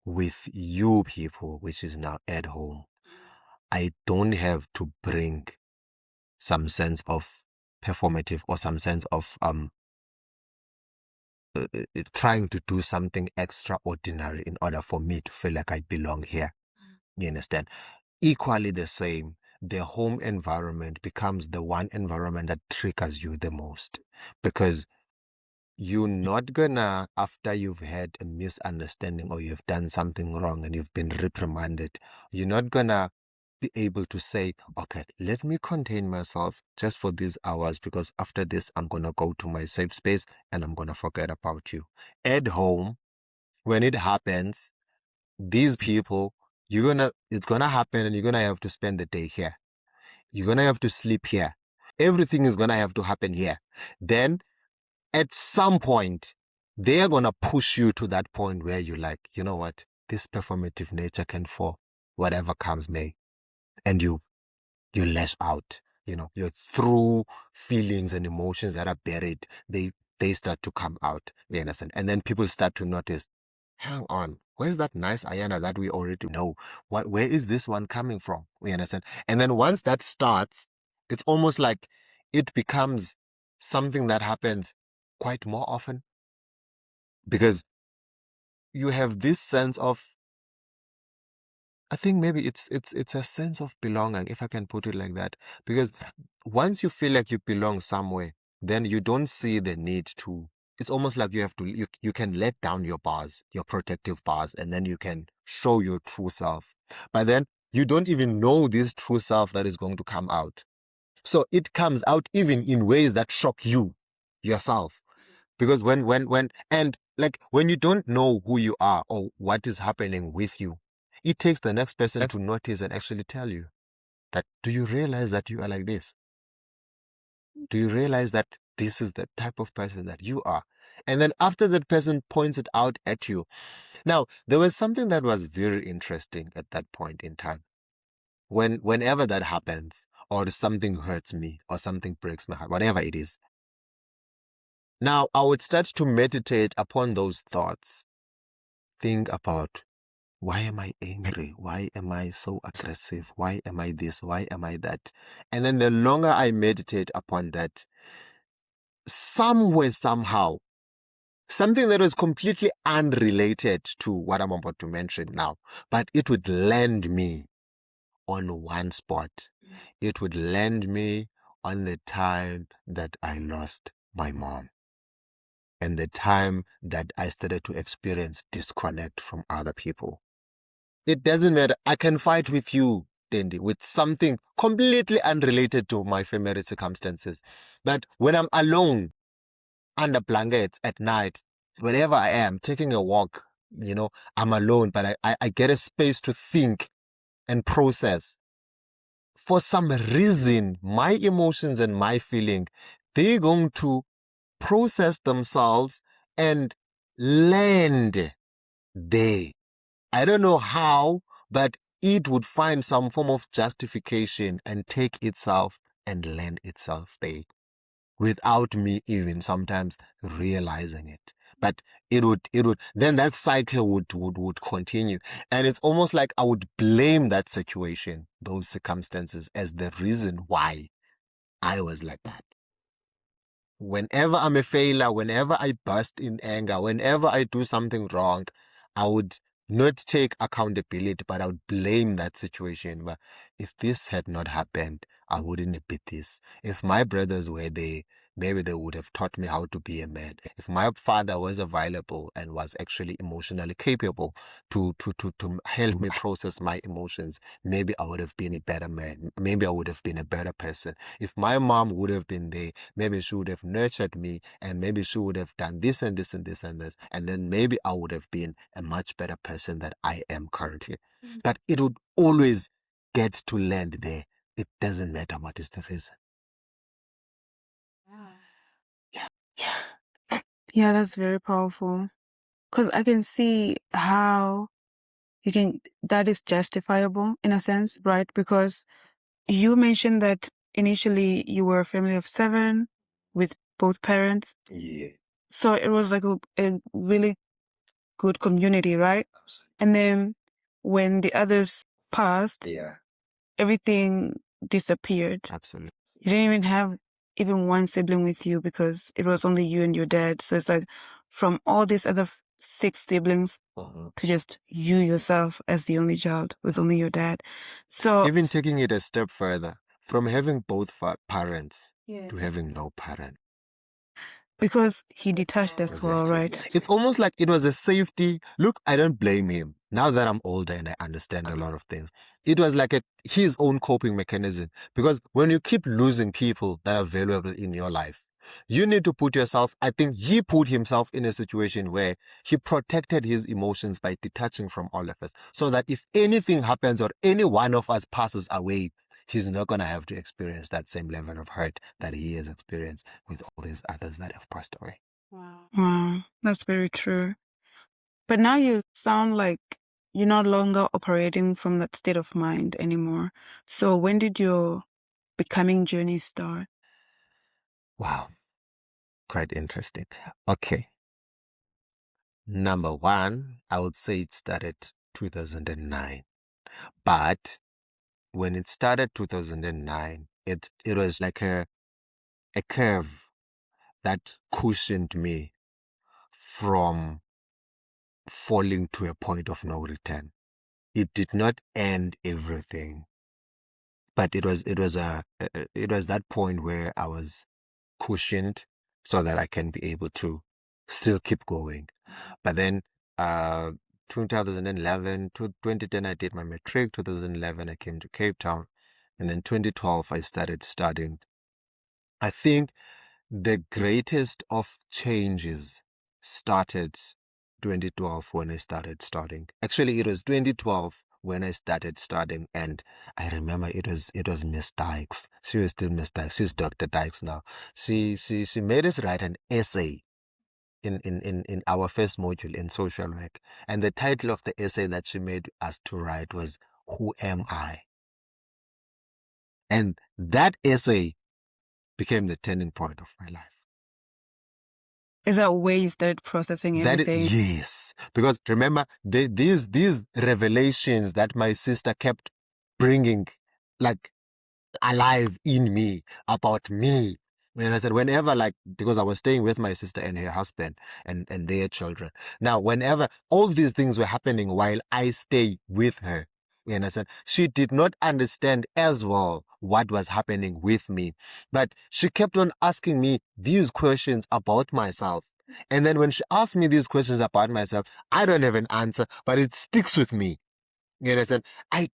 with you people, which is now at home, I don't have to bring some sense of performative or some sense of trying to do something extraordinary in order for me to feel like I belong here. You understand? Equally the same, the home environment becomes the one environment that triggers you the most, because you're not gonna, after you've had a misunderstanding or you've done something wrong and you've been reprimanded, you're not gonna be able to say, okay, let me contain myself just for these hours, because after this, I'm gonna go to my safe space and I'm gonna forget about you. At home, when it happens, these people, it's gonna happen and you're gonna have to spend the day here. You're gonna have to sleep here. Everything is gonna have to happen here. Then at some point, they're going to push you to that point where you're like, you know what, this performative nature can fall, whatever comes may. And you lash out, your true feelings and emotions that are buried, they start to come out, you understand? And then people start to notice, hang on, where's that nice Ayana that we already know? Where is this one coming from? We understand? And then once that starts, it's almost like it becomes something that happens quite more often, because you have this sense of, I think maybe it's a sense of belonging, if I can put it like that. Because once you feel like you belong somewhere, then you don't see the need to. It's almost like you can let down your bars, your protective bars, and then you can show your true self. But then you don't even know this true self that is going to come out. So it comes out even in ways that shock you yourself. Because and like when you don't know who you are or what is happening with you, it takes the next person to notice and actually tell you that, do you realize that you are like this? Do you realize that this is the type of person that you are? And then after that person points it out at you. Now, there was something that was very interesting at that point in time. Whenever that happens, or something hurts me, or something breaks my heart, whatever it is, now I would start to meditate upon those thoughts. Think about, why am I angry? Why am I so aggressive? Why am I this? Why am I that? And then the longer I meditate upon that, somewhere, somehow, something that was completely unrelated to what I'm about to mention now, but it would land me on one spot. It would land me on the time that I lost my mom and the time that I started to experience disconnect from other people. It doesn't matter. I can fight with you, Dendi, with something completely unrelated to my family circumstances. But when I'm alone under blankets at night, wherever I am, taking a walk, I'm alone, but I get a space to think and process. For some reason, my emotions and my feeling, they're going to process themselves and land there. I don't know how, but it would find some form of justification and take itself and land itself there without me even sometimes realizing it. But then that cycle would continue. And it's almost like I would blame that situation, those circumstances, as the reason why I was like that. Whenever I'm a failure, whenever I burst in anger, whenever I do something wrong, I would not take accountability, but I would blame that situation. But if this had not happened, I wouldn't have been this. If my brothers were there, maybe they would have taught me how to be a man. If my father was available and was actually emotionally capable to help me process my emotions, maybe I would have been a better man. Maybe I would have been a better person. If my mom would have been there, maybe she would have nurtured me, and maybe she would have done this and this and this and this. And then maybe I would have been a much better person than I am currently. But it would always get to land there. It doesn't matter what is the reason. Yeah, that's very powerful. Because I can see how that is justifiable in a sense, right? Because you mentioned that initially you were a family of 7 with both parents. Yeah. So it was like a really good community, right? And then when the others passed, everything disappeared. Absolutely. You didn't even have even one sibling with you because it was only you and your dad. So it's like from all these other 6 siblings to just you yourself as the only child with only your dad. So even taking it a step further, from having both parents to having no parent. Because he detached as well, right? It's almost like it was a safety. Look, I don't blame him. Now that I'm older and I understand a lot of things, it was like his own coping mechanism. Because when you keep losing people that are valuable in your life, you need to put yourself, I think he put himself in a situation where he protected his emotions by detaching from all of us. So that if anything happens or any one of us passes away, he's not going to have to experience that same level of hurt that he has experienced with all these others that have passed away. Wow, that's very true. But now you sound like you're no longer operating from that state of mind anymore. So when did your becoming journey start? Wow, quite interesting. Okay. Number one, I would say it started 2009. But when it started 2009, it was like a curve that cushioned me from falling to a point of no return. It did not end everything, but it was that point where I was cushioned so that I can be able to still keep going. But then 2011 to 2010 I did my matric. 2011 I came to Cape Town, and then 2012 I started studying. I think the greatest of changes started 2012 when I started studying. Actually, it was 2012 when I started studying, and I remember it was Miss Dykes. She was still Miss Dykes. She's Dr. Dykes now. She made us write an essay in our first module in social work, and the title of the essay that she made us to write was "Who Am I?" And that essay became the turning point of my life. Is that where you started processing everything? Yes, because remember these revelations that my sister kept bringing, like, alive in me about me. When I said whenever, like, because I was staying with my sister and her husband and their children. Now, whenever all these things were happening while I stay with her, you understand, she did not understand as well what was happening with me, but she kept on asking me these questions about myself. And then when she asked me these questions about myself, I don't have an answer, but it sticks with me. You understand? I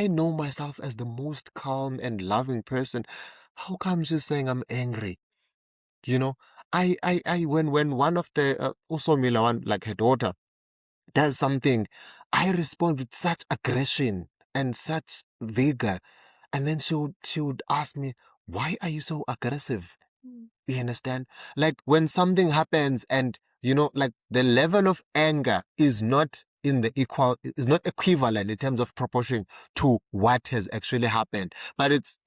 know myself as the most calm and loving person. How come she's saying I'm angry? You know, when one of the Usomila, one, like her daughter, does something, I respond with such aggression and such vigor, and then she would ask me, "Why are you so aggressive?" You understand? Like when something happens and, like, the level of anger is not is not equivalent in terms of proportion to what has actually happened, but it's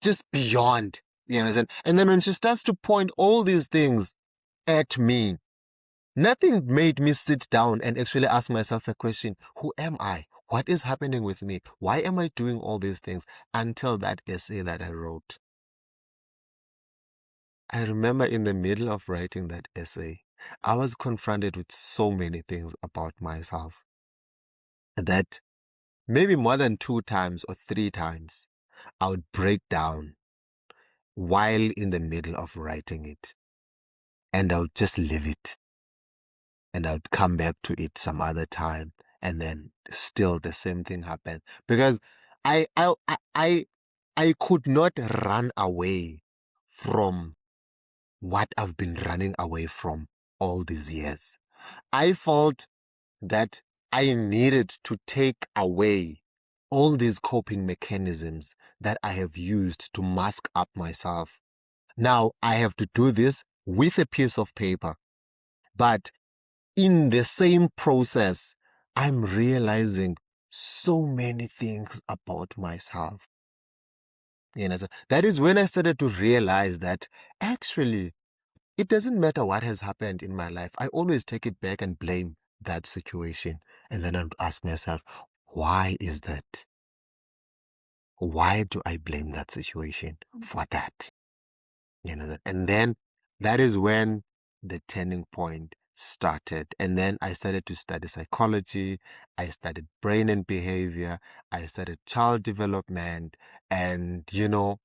just beyond, you understand? And then when she starts to point all these things at me, nothing made me sit down and actually ask myself a question: who am I? What is happening with me? Why am I doing all these things? Until that essay that I wrote. I remember in the middle of writing that essay, I was confronted with so many things about myself that maybe more than 2 times or 3 times I would break down while in the middle of writing it, and I would just leave it, and I would come back to it some other time, and then still the same thing happened, because I I I I, I could not run away from what I've been running away from all these years. I felt that I needed to take away all these coping mechanisms that I have used to mask up myself. Now I have to do this with a piece of paper. But in the same process, I'm realizing so many things about myself. So that is when I started to realize that actually it doesn't matter what has happened in my life. I always take it back and blame that situation. And then I ask myself, why is that? Why do I blame that situation for that? And then that is when the turning point started. And then I started to study psychology. I studied brain and behavior. I studied child development. And,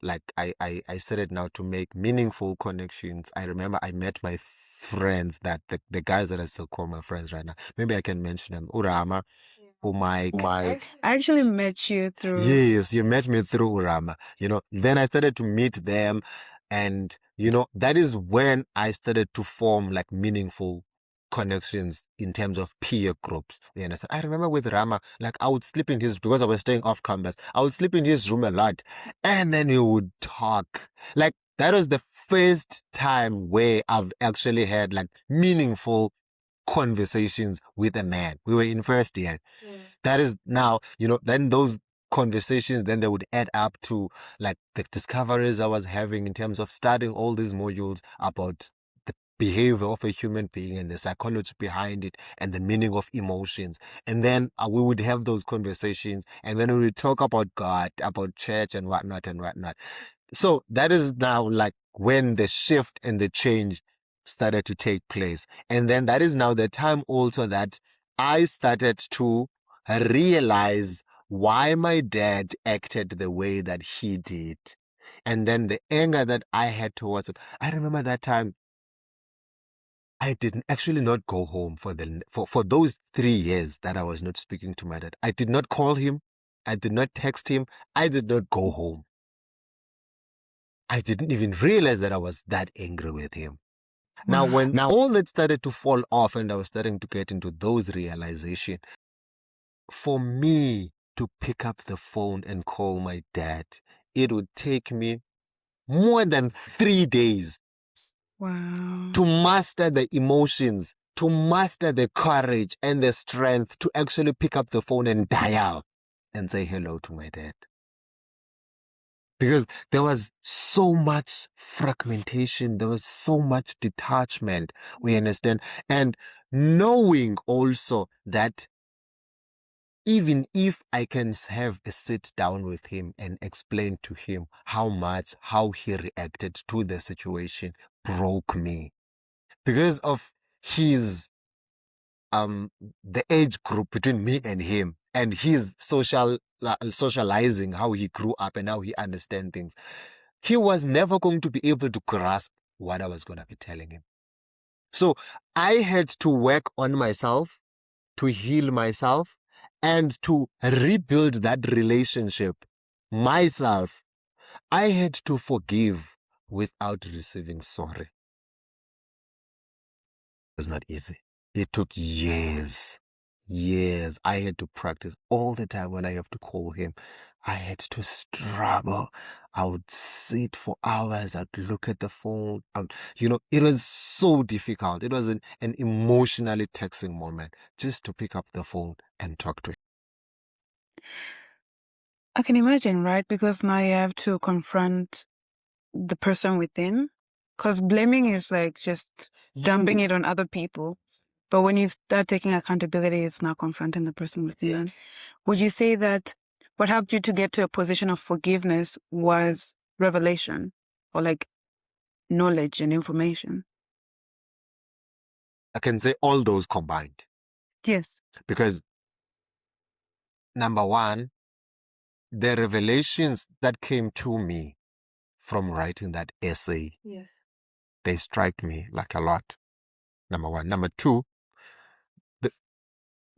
like, I started now to make meaningful connections. I remember I met my friends, that the guys that I still call my friends right now. Maybe I can mention them. Urama, Mike. I actually met you through. Yes, you met me through Urama. Then I started to meet them, and that is when I started to form, like, meaningful connections in terms of peer groups. You understand? I remember with Rama, like, I would sleep in his, because I was staying off campus, I would sleep in his room a lot, and then we would talk. Like, that was the first time where I've actually had, like, meaningful conversations with a man. We were in first year. That is now, then those conversations, then they would add up to, like, the discoveries I was having in terms of studying all these modules about the behavior of a human being and the psychology behind it and the meaning of emotions. And then we would have those conversations, and then we would talk about God, about church and whatnot and whatnot. So that is now like when the shift and the change started to take place. And then that is now the time also that I started to realize why my dad acted the way that he did. And then the anger that I had towards him. I remember that time I did actually not go home for those 3 years that I was not speaking to my dad. I did not call him. I did not text him. I did not go home. I didn't even realize that I was that angry with him. Now, Wow. when all that started to fall off and I was starting to get into those realizations, for me to pick up the phone and call my dad, it would take me more than 3 days Wow. to master the emotions, to master the courage and the strength to actually pick up the phone and dial and say hello to my dad. Because there was so much fragmentation, there was so much detachment, we understand, and knowing also that even if I can have a sit down with him and explain to him how he reacted to the situation broke me because of his the age group between me and him and his socializing, how he grew up and how he understands things. He was never going to be able to grasp what I was going to be telling him. So I had to work on myself, to heal myself, and to rebuild that relationship myself. I had to forgive without receiving sorry. It was not easy. It took years. Years. I had to practice all the time when I have to call him. I had to struggle. I would sit for hours. I'd look at the phone. It was so difficult. It was an emotionally taxing moment just to pick up the phone and talk to him. I can imagine, right? Because now you have to confront the person within. Because blaming is like just dumping it on other people. But when you start taking accountability, it's now confronting the person within. Would you say that what helped you to get to a position of forgiveness was revelation or like knowledge and information? I can say all those combined. Yes. Because number one, the revelations that came to me from writing that essay, Yes. they strike me like a lot. Number one. Number two,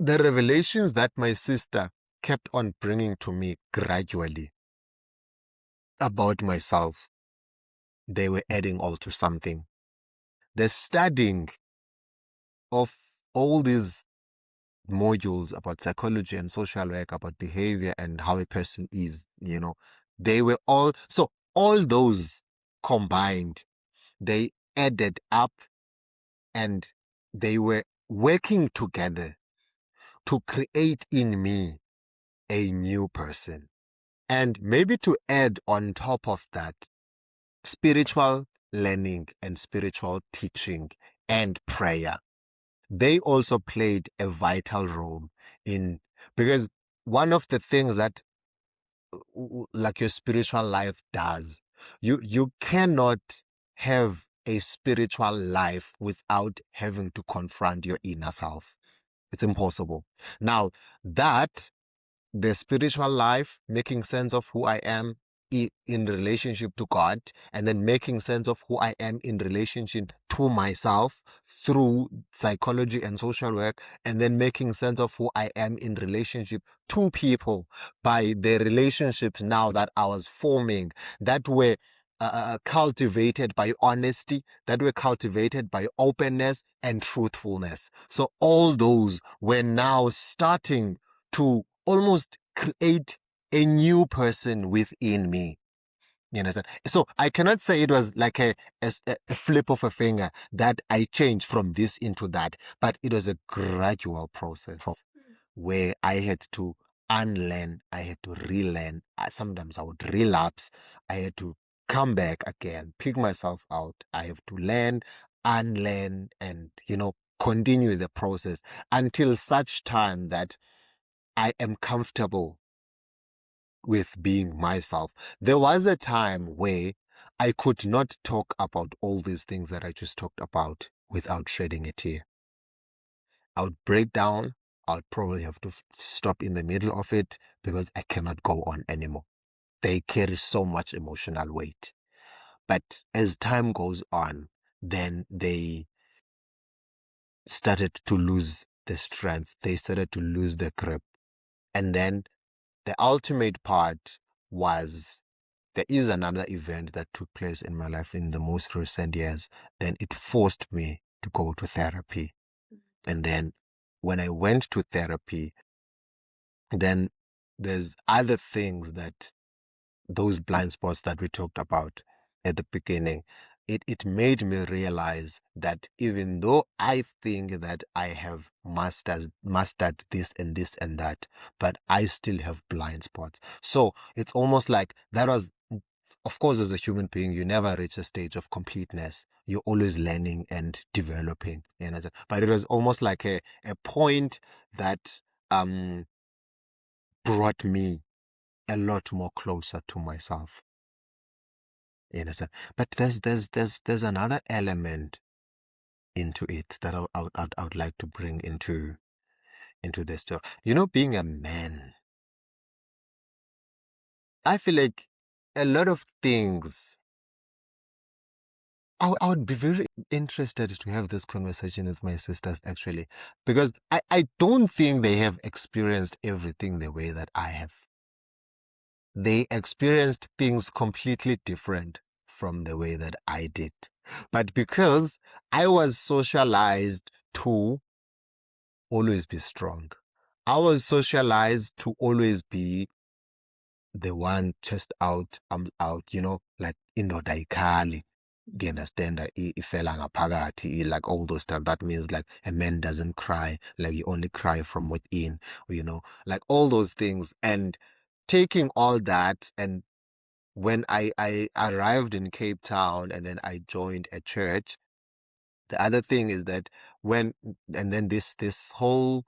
the revelations that my sister kept on bringing to me gradually about myself, they were adding all to something. The studying of all these modules about psychology and social work, about behavior and how a person is, they were all those combined, they added up and they were working together to create in me a new person. And maybe to add on top of that, spiritual learning and spiritual teaching and prayer, they also played a vital role because one of the things that like your spiritual life does, you cannot have a spiritual life without having to confront your inner self. It's impossible. Now, that the spiritual life, making sense of who I am in relationship to God, and then making sense of who I am in relationship to myself through psychology and social work, and then making sense of who I am in relationship to people by the relationships now that I was forming, that were cultivated by honesty, that were cultivated by openness and truthfulness. So all those were now starting to almost create a new person within me. You understand? So I cannot say it was like a flip of a finger that I changed from this into that, but it was a gradual process where I had to unlearn, I had to relearn. Sometimes I would relapse. I had to come back again, pick myself out. I have to learn, unlearn, and, continue the process until such time that I am comfortable with being myself. There was a time where I could not talk about all these things that I just talked about without shedding a tear. I would break down. I'd probably have to stop in the middle of it because I cannot go on anymore. They carry so much emotional weight. But as time goes on, then they started to lose the strength. They started to lose the grip. And then the ultimate part was there is another event that took place in my life in the most recent years. Then it forced me to go to therapy. And then when I went to therapy, then there's other things that those blind spots that we talked about at the beginning, it made me realize that even though I think that I have mastered this and this and that, but I still have blind spots. So it's almost like that was, of course, as a human being, you never reach a stage of completeness. You're always learning and developing. You know? But it was almost like a point that brought me a lot more closer to myself. You understand? But there's another element into it that I would like to bring into this story. You know, being a man, I feel like a lot of things. I would be very interested to have this conversation with my sisters actually, because I don't think they have experienced everything the way that I have. They experienced things completely different from the way that I did. But because I was socialized to always be strong, I was socialized to always be the one chest out, arms out, you know, like indoda ikhali. You understand that ifela ngaphakathi, like all those stuff. That means like a man doesn't cry, like you only cry from within, you know, like all those things. And taking all that, and when I arrived in Cape Town and then I joined a church, the other thing is that and then this whole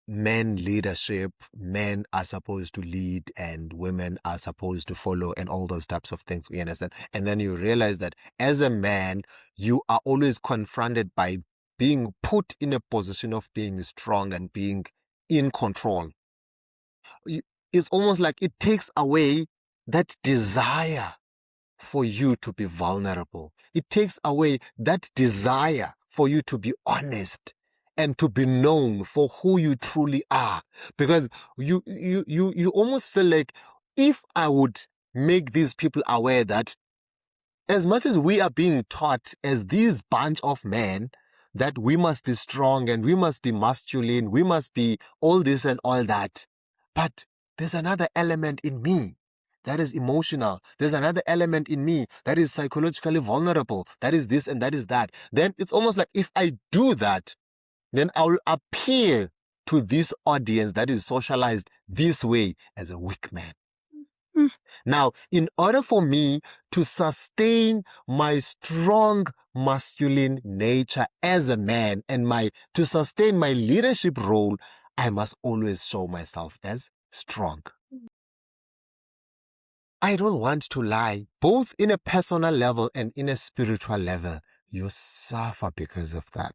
men leadership, men are supposed to lead and women are supposed to follow and all those types of things, you understand? And then you realize that as a man, you are always confronted by being put in a position of being strong and being in control. It's almost like it takes away that desire for you to be vulnerable. It takes away that desire for you to be honest and to be known for who you truly are. Because you almost feel like if I would make these people aware that as much as we are being taught as these bunch of men that we must be strong and we must be masculine, we must be all this and all that, but there's another element in me that is emotional. There's another element in me that is psychologically vulnerable. That is this and that is that. Then it's almost like if I do that, then I will appear to this audience that is socialized this way as a weak man. Now, in order for me to sustain my strong masculine nature as a man and to sustain my leadership role, I must always show myself as strong. I don't want to lie, both in a personal level and in a spiritual level. You suffer because of that.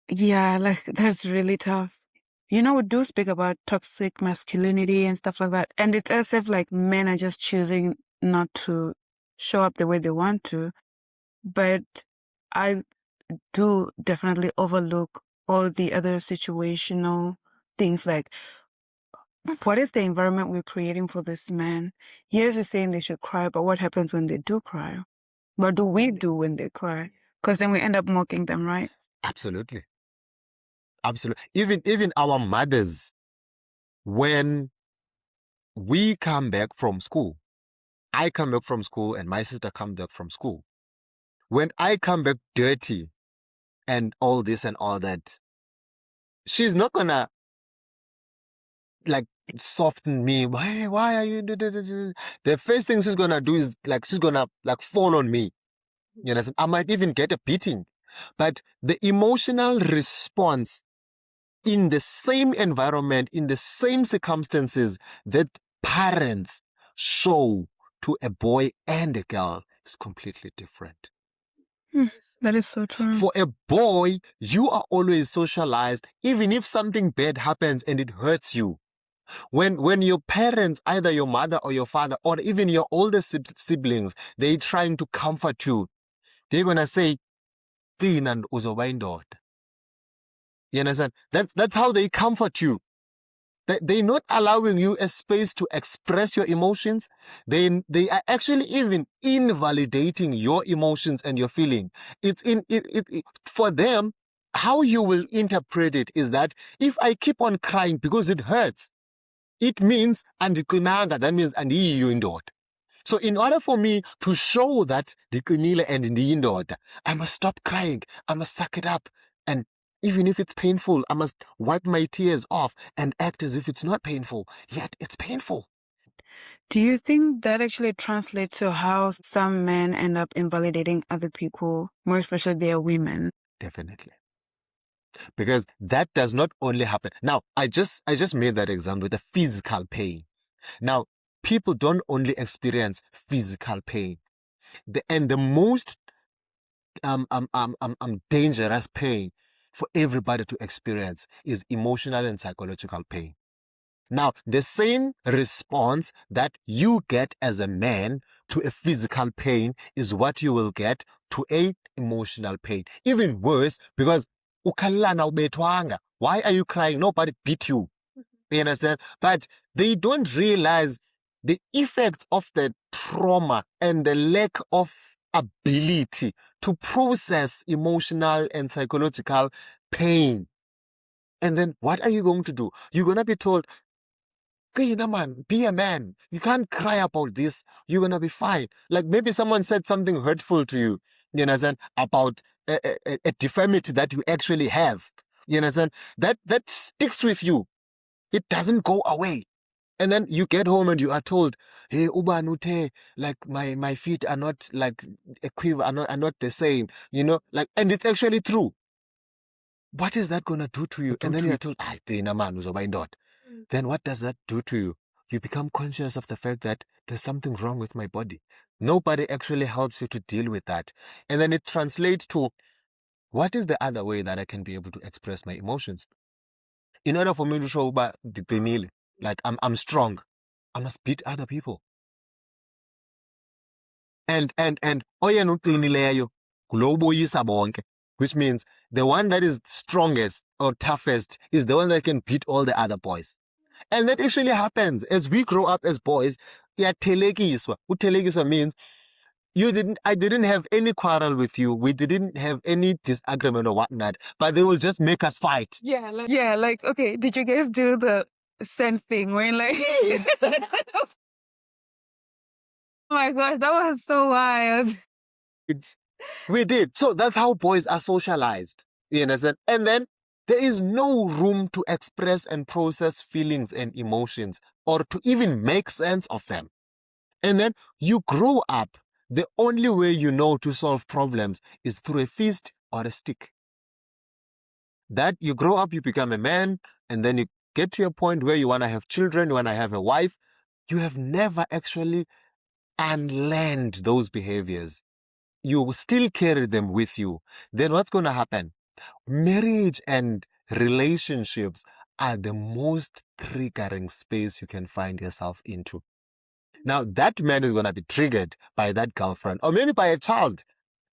Yeah, like that's really tough. You know, we do speak about toxic masculinity and stuff like that. And it's as if like men are just choosing not to show up the way they want to. But I do definitely overlook all the other situational things like what is the environment we're creating for this man? Yes, we're saying they should cry, but what happens when they do cry? What do we do when they cry? Because then we end up mocking them, right? Absolutely. Absolutely. Even our mothers, when we come back from school, I come back from school and my sister comes back from school. When I come back dirty and all this and all that, she's not gonna like soften me. Why are you? The first thing she's gonna do is like she's gonna like fall on me. You know, I might even get a beating. But the emotional response in the same environment, in the same circumstances that parents show to a boy and a girl is completely different. That is so true. For a boy, you are always socialized, even if something bad happens and it hurts you. When your parents, either your mother or your father, or even your older siblings, they're trying to comfort you, they're going to say, "Qina and uzoba indoda." You understand? That's how they comfort you. They're not allowing you a space to express your emotions. They are actually even invalidating your emotions and your feeling. For them, how you will interpret it is that if I keep on crying because it hurts, it means andiqinanga, that means andiyiyo indoda. So in order for me to show that ndiqinile and ndiyindoda, I must stop crying. I must suck it up. And even if it's painful, I must wipe my tears off and act as if it's not painful, yet it's painful. Do you think that actually translates to how some men end up invalidating other people, more especially their women? Definitely. Because that does not only happen. Now, I just made that example with the physical pain. Now, people don't only experience physical pain. The most dangerous pain for everybody to experience is emotional and psychological pain. Now, the same response that you get as a man to a physical pain is what you will get to a emotional pain. Even worse, because ukhalana ubethwanga. Why are you crying? Nobody beat you. You understand? But they don't realize the effects of the trauma and the lack of ability to process emotional and psychological pain. And then what are you going to do? You're going to be told, man, be a man. You can't cry about this. You're going to be fine. Like maybe someone said something hurtful to you, you understand, about a deformity that you actually have. You understand? That sticks with you. It doesn't go away. And then you get home and you are told, hey, ubanute, like my feet are not like a quiver, are not the same, you know, like, and it's actually true. What is that going to do to you? And then you are told, then what does that do to you? You become conscious of the fact that there's something wrong with my body. Nobody actually helps you to deal with that. And then it translates to, what is the other way that I can be able to express my emotions? In order for me to show like I'm strong, I must beat other people. And oyena uqinileyo ngulo uboyisa bonke, which means the one that is strongest or toughest is the one that can beat all the other boys. And that actually happens as we grow up as boys. Uyathelekiswa. Uthelekiswa means I didn't have any quarrel with you. We didn't have any disagreement or whatnot, but they will just make us fight. Yeah, like, okay, did you guys do the same thing where like, oh my gosh, that was so wild. We did. So that's how boys are socialized. You understand? And then there is no room to express and process feelings and emotions or to even make sense of them. And then you grow up. The only way you know to solve problems is through a fist or a stick. That you grow up, you become a man, and then you get to a point where you want to have children, you want to have a wife. You have never actually unlearned those behaviors. You still carry them with you. Then what's going to happen? Marriage and relationships are the most triggering space you can find yourself into. Now, that man is going to be triggered by that girlfriend, or maybe by a child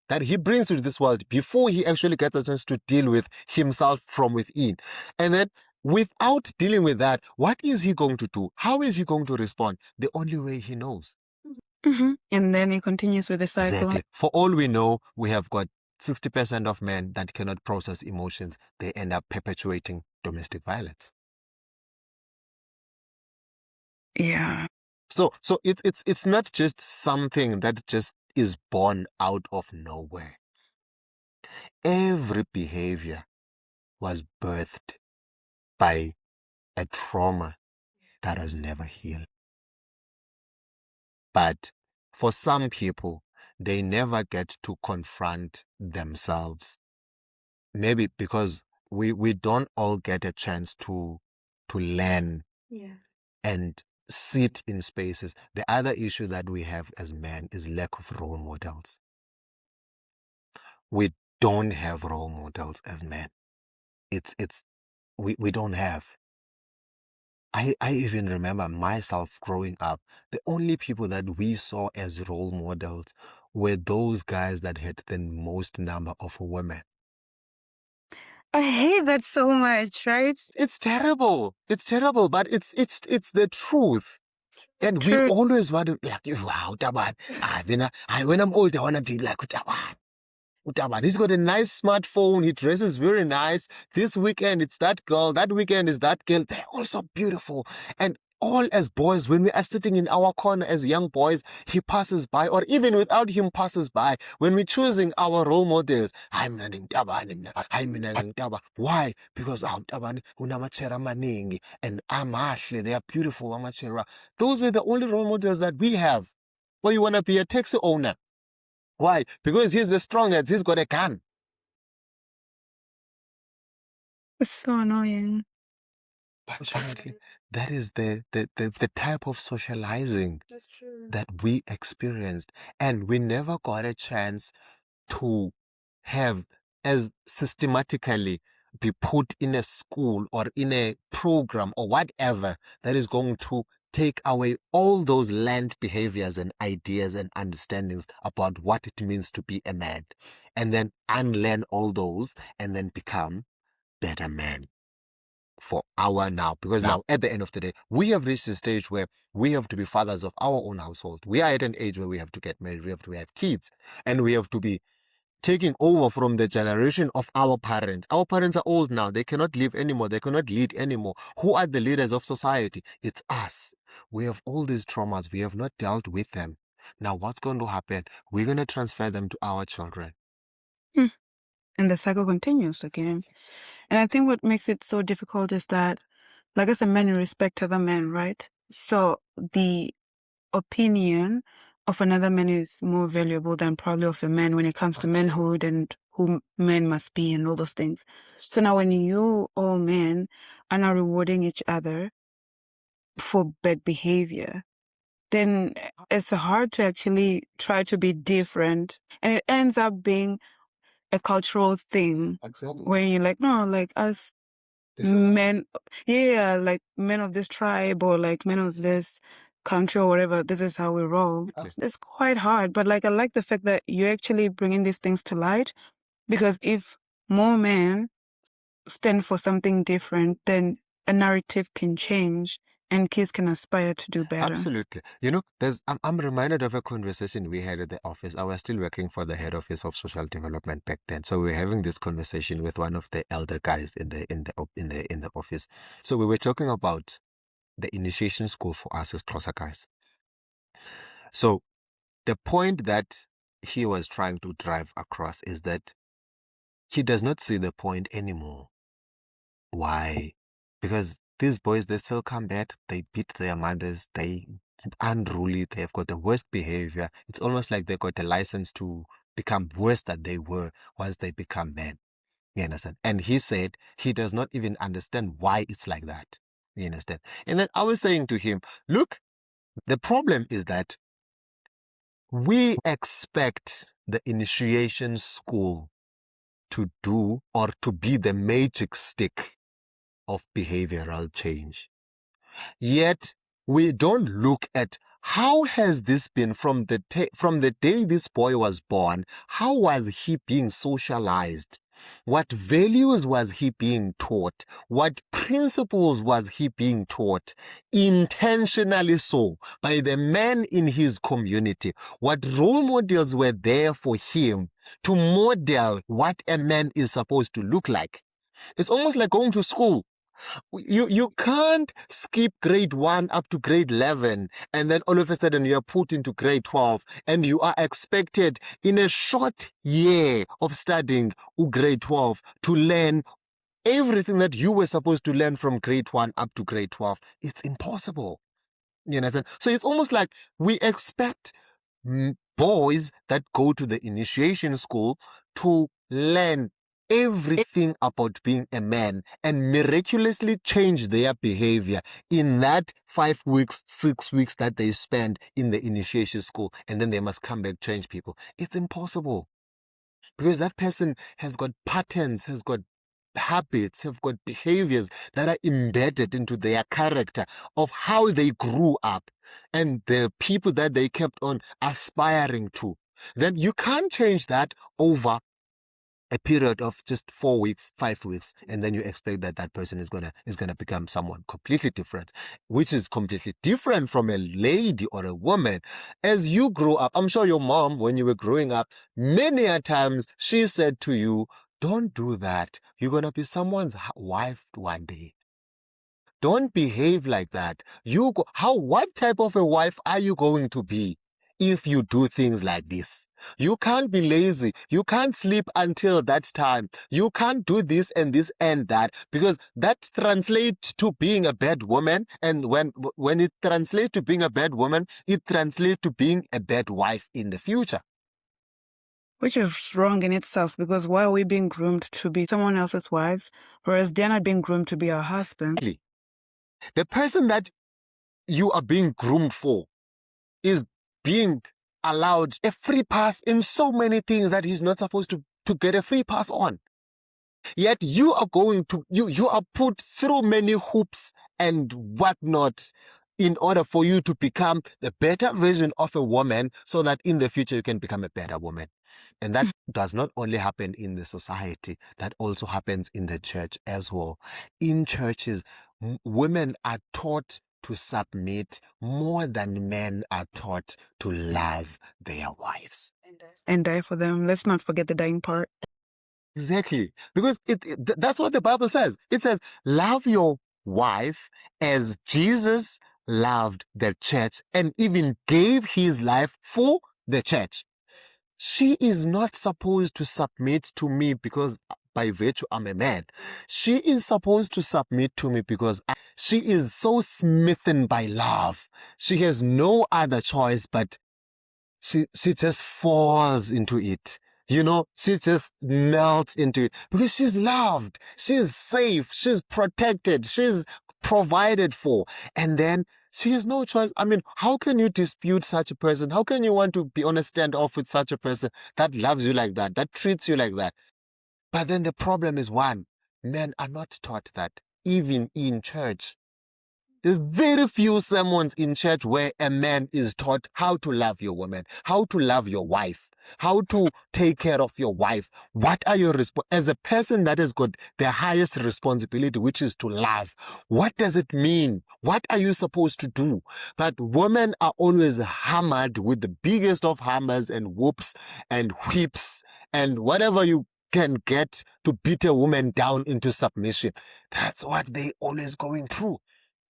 that he brings to this world before he actually gets a chance to deal with himself from within. And then, without dealing with that, what is he going to do? How is he going to respond? The only way he knows. And then it continues with the cycle. Exactly. For all we know, we have got 60% of men that cannot process emotions. They end up perpetuating domestic violence. Yeah. So it's not just something that just is born out of nowhere. Every behavior was birthed by a trauma that has never healed. But for some people, they never get to confront themselves. Maybe because we don't all get a chance to learn and sit in spaces. The other issue that we have as men is lack of role models. We don't have role models as men. We don't have. I even remember myself growing up. The only people that we saw as role models were those guys that had the most number of women. I hate that so much, right? It's terrible. It's terrible, but it's the truth. And we True. always want to like, wow, Taban. When I'm old, I want to be like Taban. Utaban. He's got a nice smartphone. He dresses very nice. This weekend, it's that girl. That weekend is that girl. They're all so beautiful. And all as boys, when we are sitting in our corner as young boys, he passes by, or even without him passes by, when we're choosing our role models, why? Because and amahle, they are beautiful amachera. Those were the only role models that we have. Well, you want to be a taxi owner. Why? Because he's the strongest. He's got a gun. It's so annoying. But apparently, that is the type of socializing that we experienced. And we never got a chance to have as systematically be put in a school or in a program or whatever that is going to take away all those learned behaviors and ideas and understandings about what it means to be a man, and then unlearn all those and then become better men for our now. Because now at the end of the day, we have reached a stage where we have to be fathers of our own household. We are at an age where we have to get married, we have to have kids, and we have to be taking over from the generation of our parents. Our parents are old now. They cannot live anymore. They cannot lead anymore. Who are the leaders of society? It's us. We have all these traumas. We have not dealt with them. Now what's going to happen? We're going to transfer them to our children. And the cycle continues again. And I think what makes it so difficult is that, like as a man, you respect other men, right? So the opinion of another man is more valuable than probably of a man when it comes to manhood and who men must be and all those things. So now when you all men are now rewarding each other for bad behavior, then it's hard to actually try to be different. And it ends up being a cultural thing where you're like, no, like us men, like men of this tribe or like men of this country or whatever, this is how we roll. It's quite hard, but like I like the fact that you're actually bringing these things to light, because if more men stand for something different, then a narrative can change and kids can aspire to do better. Absolutely. You know, I'm reminded of a conversation we had at the office. I was still working for the head office of social development back then. So we were having this conversation with one of the elder guys in the office. So we were talking about the initiation school for us as Xhosa guys. So the point that he was trying to drive across is that he does not see the point anymore. Why? Because these boys, they still come back, they beat their mothers, they unruly, they've got the worst behavior. It's almost like they got a license to become worse than they were once they become men. You understand? And he said he does not even understand why it's like that. You understand? And then I was saying to him, look, the problem is that we expect the initiation school to do or to be the magic stick of behavioral change. Yet we don't look at how has this been from the day this boy was born. How was he being socialized? What values was he being taught? What principles was he being taught? Intentionally so, by the men in his community. What role models were there for him to model what a man is supposed to look like? It's almost like going to school. You can't skip grade 1 up to grade 11 and then all of a sudden you are put into grade 12 and you are expected in a short year of studying grade 12 to learn everything that you were supposed to learn from grade 1 up to grade 12. It's impossible. You understand? So it's almost like we expect boys that go to the initiation school to learn everything about being a man and miraculously change their behavior in that 5 weeks, 6 weeks that they spend in the initiation school, and then they must come back, change people. It's impossible. Because that person has got patterns, has got habits, have got behaviors that are embedded into their character of how they grew up and the people that they kept on aspiring to. Then you can't change that over a period of just 4 weeks, 5 weeks, and then you expect that that person is gonna become someone completely different, which is completely different from a lady or a woman. As you grow up, I'm sure your mom, when you were growing up, many a times she said to you, "Don't do that. You're gonna be someone's wife one day. Don't behave like that. What type of a wife are you going to be if you do things like this? You can't be lazy. You can't sleep until that time. You can't do this and this and that, because that translates to being a bad woman. And when it translates to being a bad woman, it translates to being a bad wife in the future." Which is wrong in itself, because why are we being groomed to be someone else's wives, whereas they're not being groomed to be our husbands? The person that you are being groomed for is being allowed a free pass in so many things that he's not supposed to get a free pass on. Yet you are you are put through many hoops and whatnot in order for you to become the better version of a woman, so that in the future you can become a better woman. And that does not only happen in the society, that also happens in the church as well. In churches, women are taught to submit more than men are taught to love their wives. And die for them. Let's not forget the dying part. Exactly. Because that's what the Bible says. It says, love your wife as Jesus loved the church and even gave his life for the church. She is not supposed to submit to me because by virtue I'm a man. She is supposed to submit to me because she is so smitten by love. She has no other choice, but she just falls into it. She just melts into it because she's loved, she's safe, she's protected, she's provided for. And then she has no choice. I mean, how can you dispute such a person? How can you want to be on a standoff with such a person that loves you like that treats you like that? But then the problem is, one, men are not taught that, even in church. There's very few sermons in church where a man is taught how to love your woman, how to love your wife, how to take care of your wife. What are your as a person that has got the highest responsibility, which is to love? What does it mean? What are you supposed to do? But women are always hammered with the biggest of hammers and whoops and whips and whatever you can get to beat a woman down into submission. That's what they always going through.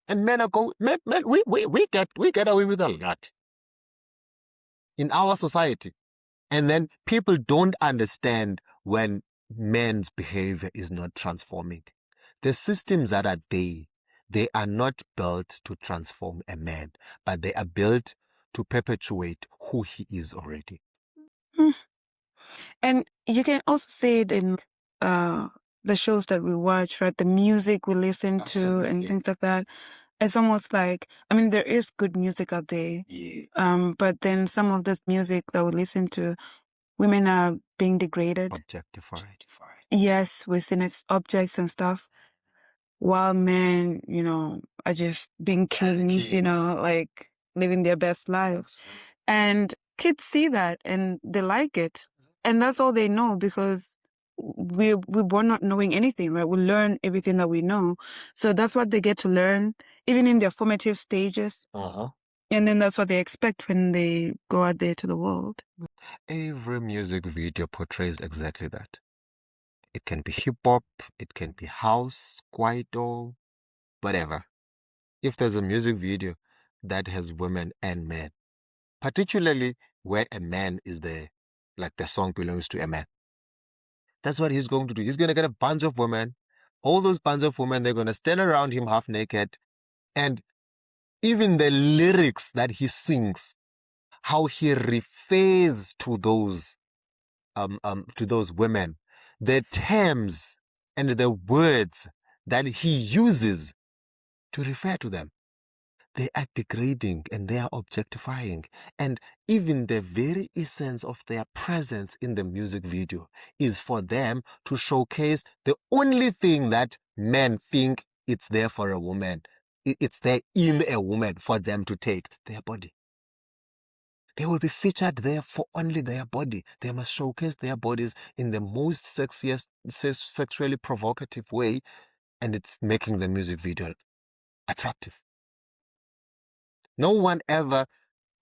And men are we get away with a lot in our society. And then people don't understand when men's behavior is not transforming. The systems that are there, they are not built to transform a man, but they are built to perpetuate who he is already. And you can also see it in the shows that we watch, right? The music we listen to and things like that. It's almost like, I mean, there is good music out there. Yeah. But then some of this music that we listen to, women are being degraded. Objectified. Yes, we've seen it's objects and stuff. While men, are just being kings, like living their best lives. And kids see that and they like it. And that's all they know, because we were not knowing anything, right? We learn everything that we know. So that's what they get to learn, even in their formative stages. Uh-huh. And then that's what they expect when they go out there to the world. Every music video portrays exactly that. It can be hip-hop, it can be house, kwaito, whatever. If there's a music video that has women and men, particularly where a man is there, like the song belongs to a man, that's what he's going to do. He's going to get a bunch of women. All those bunch of women, they're going to stand around him half naked. And even the lyrics that he sings, how he refers to those women, the terms and the words that he uses to refer to them. They are degrading and they are objectifying. And even the very essence of their presence in the music video is for them to showcase the only thing that men think it's there for a woman. It's there in a woman for them to take, their body. They will be featured there for only their body. They must showcase their bodies in the most sexiest, sexually provocative way, and it's making the music video attractive. No one ever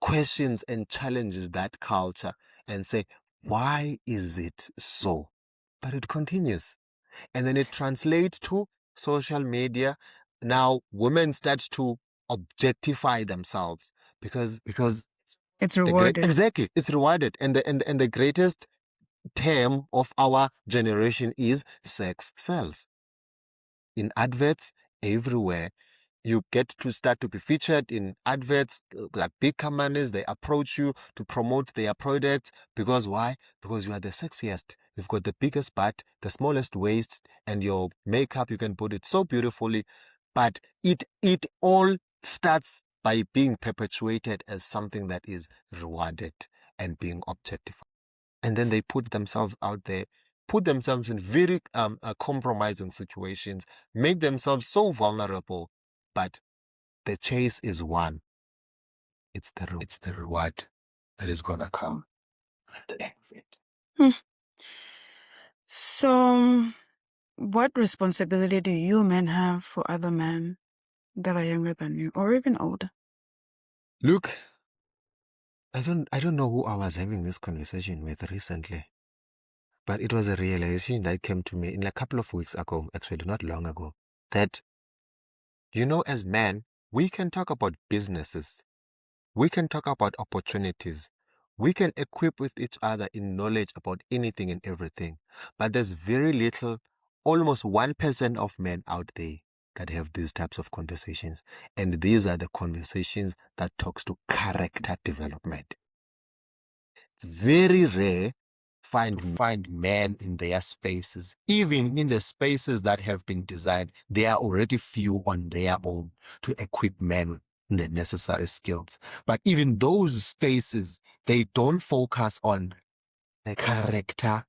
questions and challenges that culture and say, why is it so? But it continues. And then it translates to social media. Now women start to objectify themselves because it's rewarded. Exactly, it's rewarded. And the greatest term of our generation is sex sells. In adverts everywhere, you get to start to be featured in adverts, like big companies. They approach you to promote their products because why? Because you are the sexiest. You've got the biggest butt, the smallest waist, and your makeup, you can put it so beautifully. But it all starts by being perpetuated as something that is rewarded and being objectified. And then they put themselves out there, put themselves in very compromising situations, make themselves so vulnerable. But the chase is one. It's the reward that is going to come at the end of it. So, what responsibility do you men have for other men that are younger than you or even older? Look, I don't know who I was having this conversation with recently, but it was a realization that came to me in a couple of weeks ago, actually not long ago, that, as men, we can talk about businesses. We can talk about opportunities. We can equip with each other in knowledge about anything and everything. But there's very little, almost 1% of men out there that have these types of conversations. And these are the conversations that talks to character development. It's very rare to find men in their spaces. Even in the spaces that have been designed, there are already few on their own to equip men with the necessary skills. But even those spaces, they don't focus on the character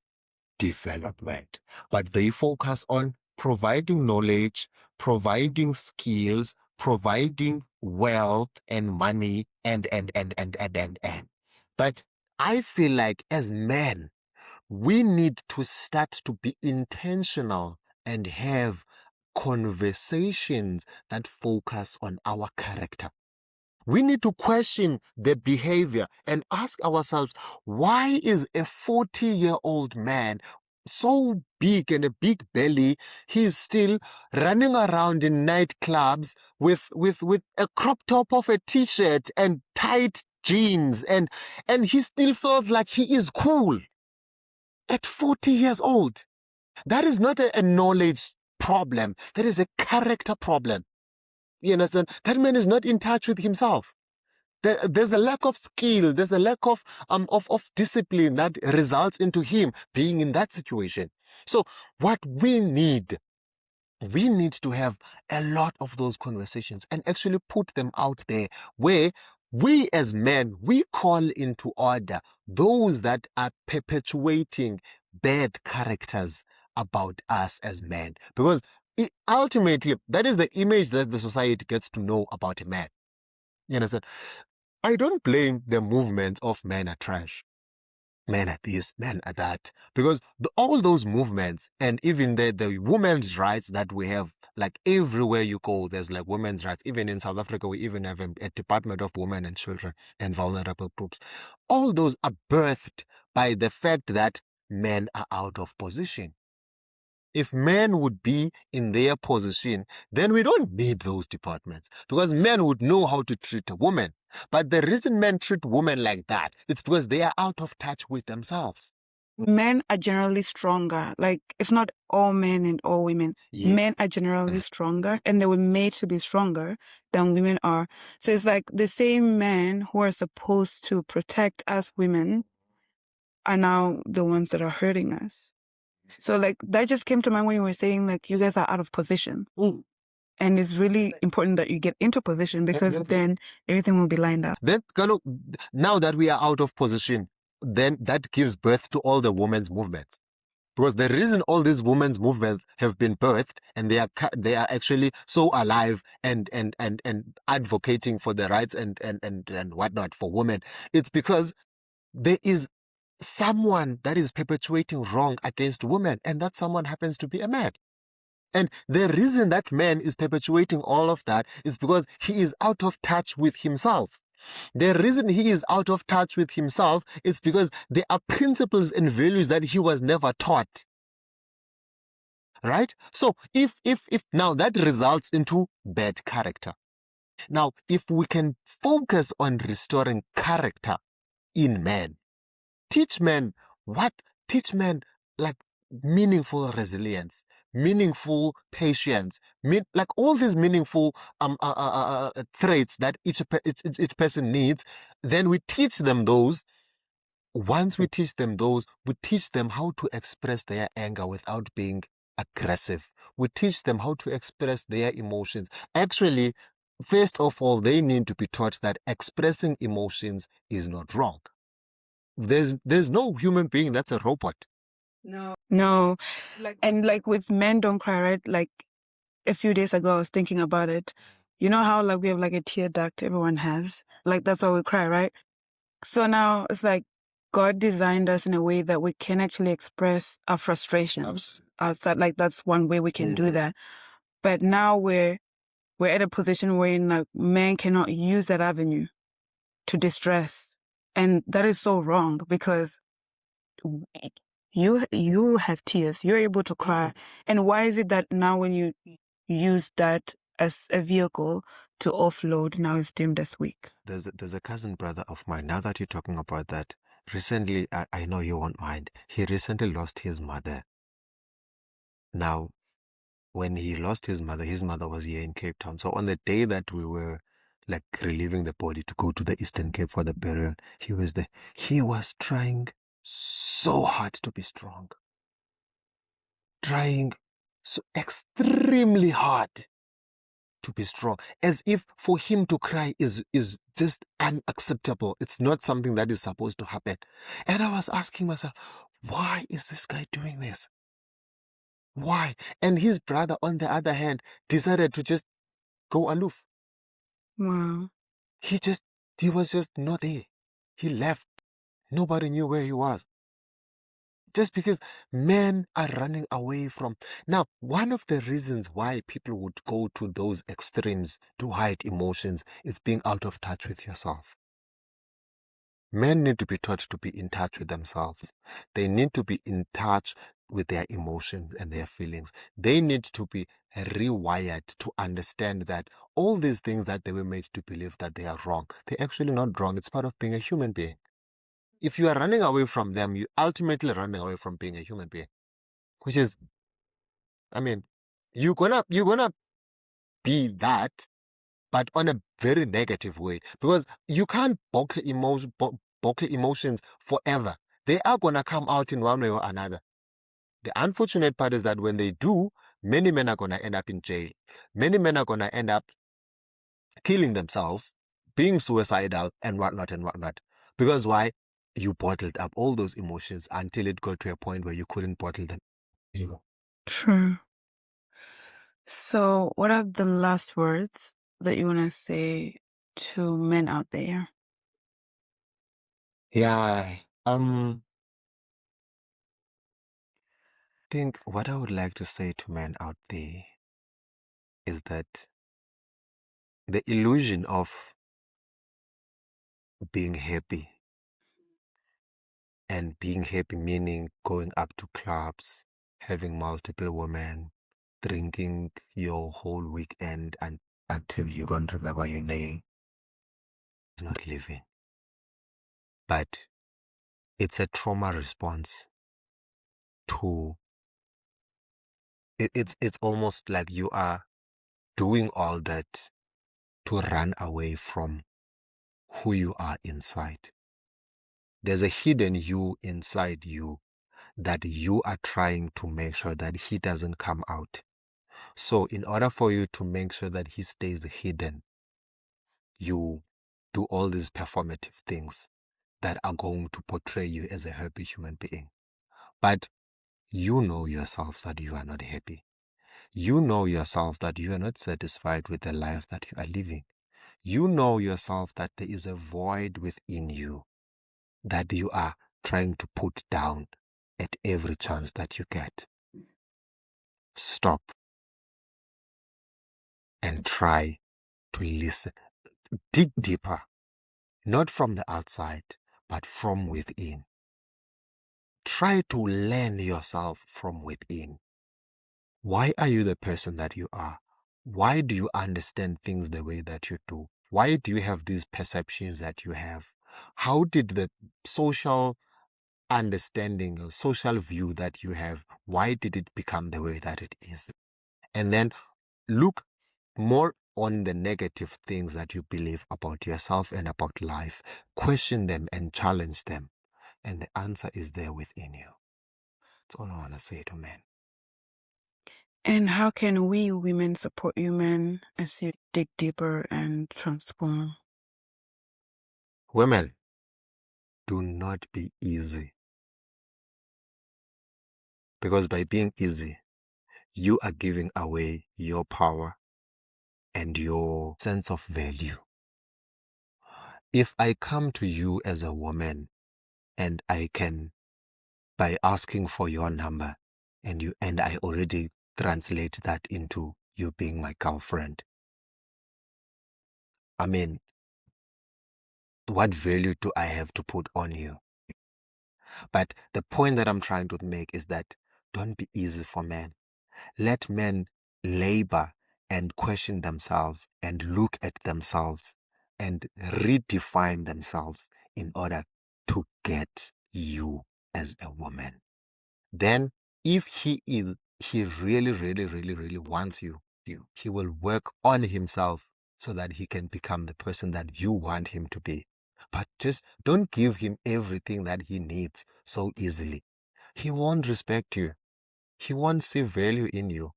development, but they focus on providing knowledge, providing skills, providing wealth and money, and. But I feel like as men, we need to start to be intentional and have conversations that focus on our character. We need to question the behavior and ask ourselves, why is a 40-year-old man so big and a big belly? He's still running around in nightclubs with a crop top of a t-shirt and tight jeans, and he still feels like he is cool at 40 years old. That is not a knowledge problem. That is a character problem. You understand? That man is not in touch with himself. There's a lack of skill. There's a lack of discipline that results into him being in that situation. So what we need to have a lot of those conversations and actually put them out there where we as men, we call into order those that are perpetuating bad characters about us as men. Because ultimately, that is the image that the society gets to know about a man. You understand? I don't blame the movement of men are trash, men are this, men are that, because all those movements and even the women's rights that we have, like everywhere you go, there's like women's rights. Even in South Africa, we even have a Department of Women and Children and Vulnerable Groups. All those are birthed by the fact that men are out of position. If men would be in their position, then we don't need those departments because men would know how to treat a woman. But the reason men treat women like that, it's because they are out of touch with themselves. Men are generally stronger. Like, it's not all men and all women. Yeah. Men are generally stronger, and they were made to be stronger than women are. So it's like the same men who are supposed to protect us women are now the ones that are hurting us. So like that just came to mind when you were saying like you guys are out of position. And it's really important that you get into position because then everything will be lined up. Then, now that we are out of position, then that gives birth to all the women's movements. Because the reason all these women's movements have been birthed and they are actually so alive and advocating for the rights and whatnot for women, it's because there is someone that is perpetuating wrong against women, and that someone happens to be a man. And the reason that man is perpetuating all of that is because he is out of touch with himself. The reason he is out of touch with himself is because there are principles and values that he was never taught. Right? So if now that results into bad character. Now, if we can focus on restoring character in men, teach men like meaningful resilience, meaningful patience, like all these meaningful traits that each person needs. Then we teach them those. Once we teach them those, we teach them how to express their anger without being aggressive. We teach them how to express their emotions. Actually, first of all, they need to be taught that expressing emotions is not wrong. There's no human being that's a robot. No. And like with Men Don't Cry, right? Like a few days ago, I was thinking about it. You know how like we have like a tear duct everyone has? Like that's why we cry, right? So now it's like God designed us in a way that we can actually express our frustrations outside. Like that's one way we can do that. But now we're at a position where like men cannot use that avenue to distress. And that is so wrong because you have tears, you're able to cry. And why is it that now when you use that as a vehicle to offload, now it's deemed as weak? There's a cousin brother of mine, now that you're talking about that, recently, I know you won't mind, he recently lost his mother. Now, when he lost his mother was here in Cape Town. So on the day that we were like relieving the body to go to the Eastern Cape for the burial, he was there. He was trying so hard to be strong. Trying so extremely hard to be strong. As if for him to cry is just unacceptable. It's not something that is supposed to happen. And I was asking myself, why is this guy doing this? Why? And his brother, on the other hand, decided to just go aloof. Wow. He was just not there. He left. Nobody knew where he was. Just because men are running away from. Now, one of the reasons why people would go to those extremes to hide emotions is being out of touch with yourself. Men need to be taught to be in touch with themselves. They need to be in touch with their emotions and their feelings. They need to be rewired to understand that all these things that they were made to believe that they are wrong, they're actually not wrong. It's part of being a human being. If you are running away from them, you ultimately running away from being a human being, which is, I mean, you're gonna be that, but on a very negative way, because you can't bottle emotions forever. They are gonna come out in one way or another. The unfortunate part is that when they do, many men are gonna end up in jail. Many men are gonna end up killing themselves, being suicidal, and whatnot. Because why? You bottled up all those emotions until it got to a point where you couldn't bottle them anymore. True. So what are the last words that you want to say to men out there? Yeah. I think what I would like to say to men out there is that the illusion of being happy, and being happy meaning going up to clubs, having multiple women, drinking your whole weekend until you don't remember your name, is not living. But it's a trauma response to it's almost like you are doing all that to run away from who you are inside. There's a hidden you inside you that you are trying to make sure that he doesn't come out. So in order for you to make sure that he stays hidden, you do all these performative things that are going to portray you as a happy human being. But you know yourself that you are not happy. You know yourself that you are not satisfied with the life that you are living. You know yourself that there is a void within you that you are trying to put down at every chance that you get. Stop and try to listen. Dig deeper, not from the outside, but from within. Try to learn yourself from within. Why are you the person that you are? Why do you understand things the way that you do? Why do you have these perceptions that you have? How did the social understanding or social view that you have, why did it become the way that it is? And then look more on the negative things that you believe about yourself and about life. Question them and challenge them. And the answer is there within you. That's all I want to say to men. And how can we women support you men as you dig deeper and transform? Women, do not be easy. Because by being easy, you are giving away your power and your sense of value. If I come to you as a woman and I can, by asking for your number, and I already translate that into you being my girlfriend, I mean, what value do I have to put on you? But the point that I'm trying to make is that don't be easy for men. Let men labor and question themselves and look at themselves and redefine themselves in order to get you as a woman. Then if he really, really, really, really wants you, he will work on himself so that he can become the person that you want him to be. But just don't give him everything that he needs so easily. He won't respect you. He won't see value in you.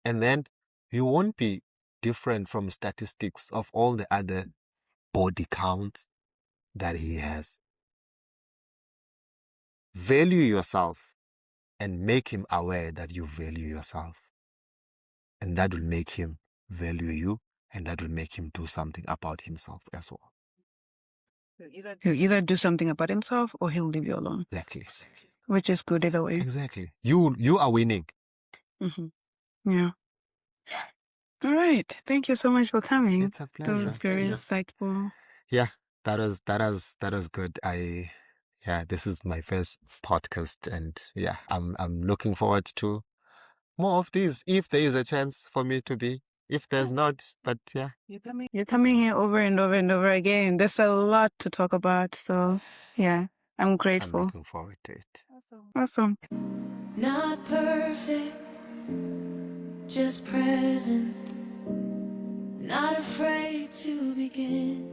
And then you won't be different from statistics of all the other body counts that he has. Value yourself and make him aware that you value yourself. And that will make him value you, and that will make him do something about himself as well. He'll either do something about himself or he'll leave you alone. Exactly. Which is good either way. Exactly. You are winning. Yeah. All right. Thank you so much for coming. It's a pleasure. That was very insightful. Yeah, that was good. This is my first podcast, and yeah, I'm looking forward to more of these if there is a chance for me to be. If there's not, but yeah. You're coming here over and over and over again. There's a lot to talk about. So yeah, I'm grateful. I'm looking forward to it. Awesome. Not perfect, just present, not afraid to begin.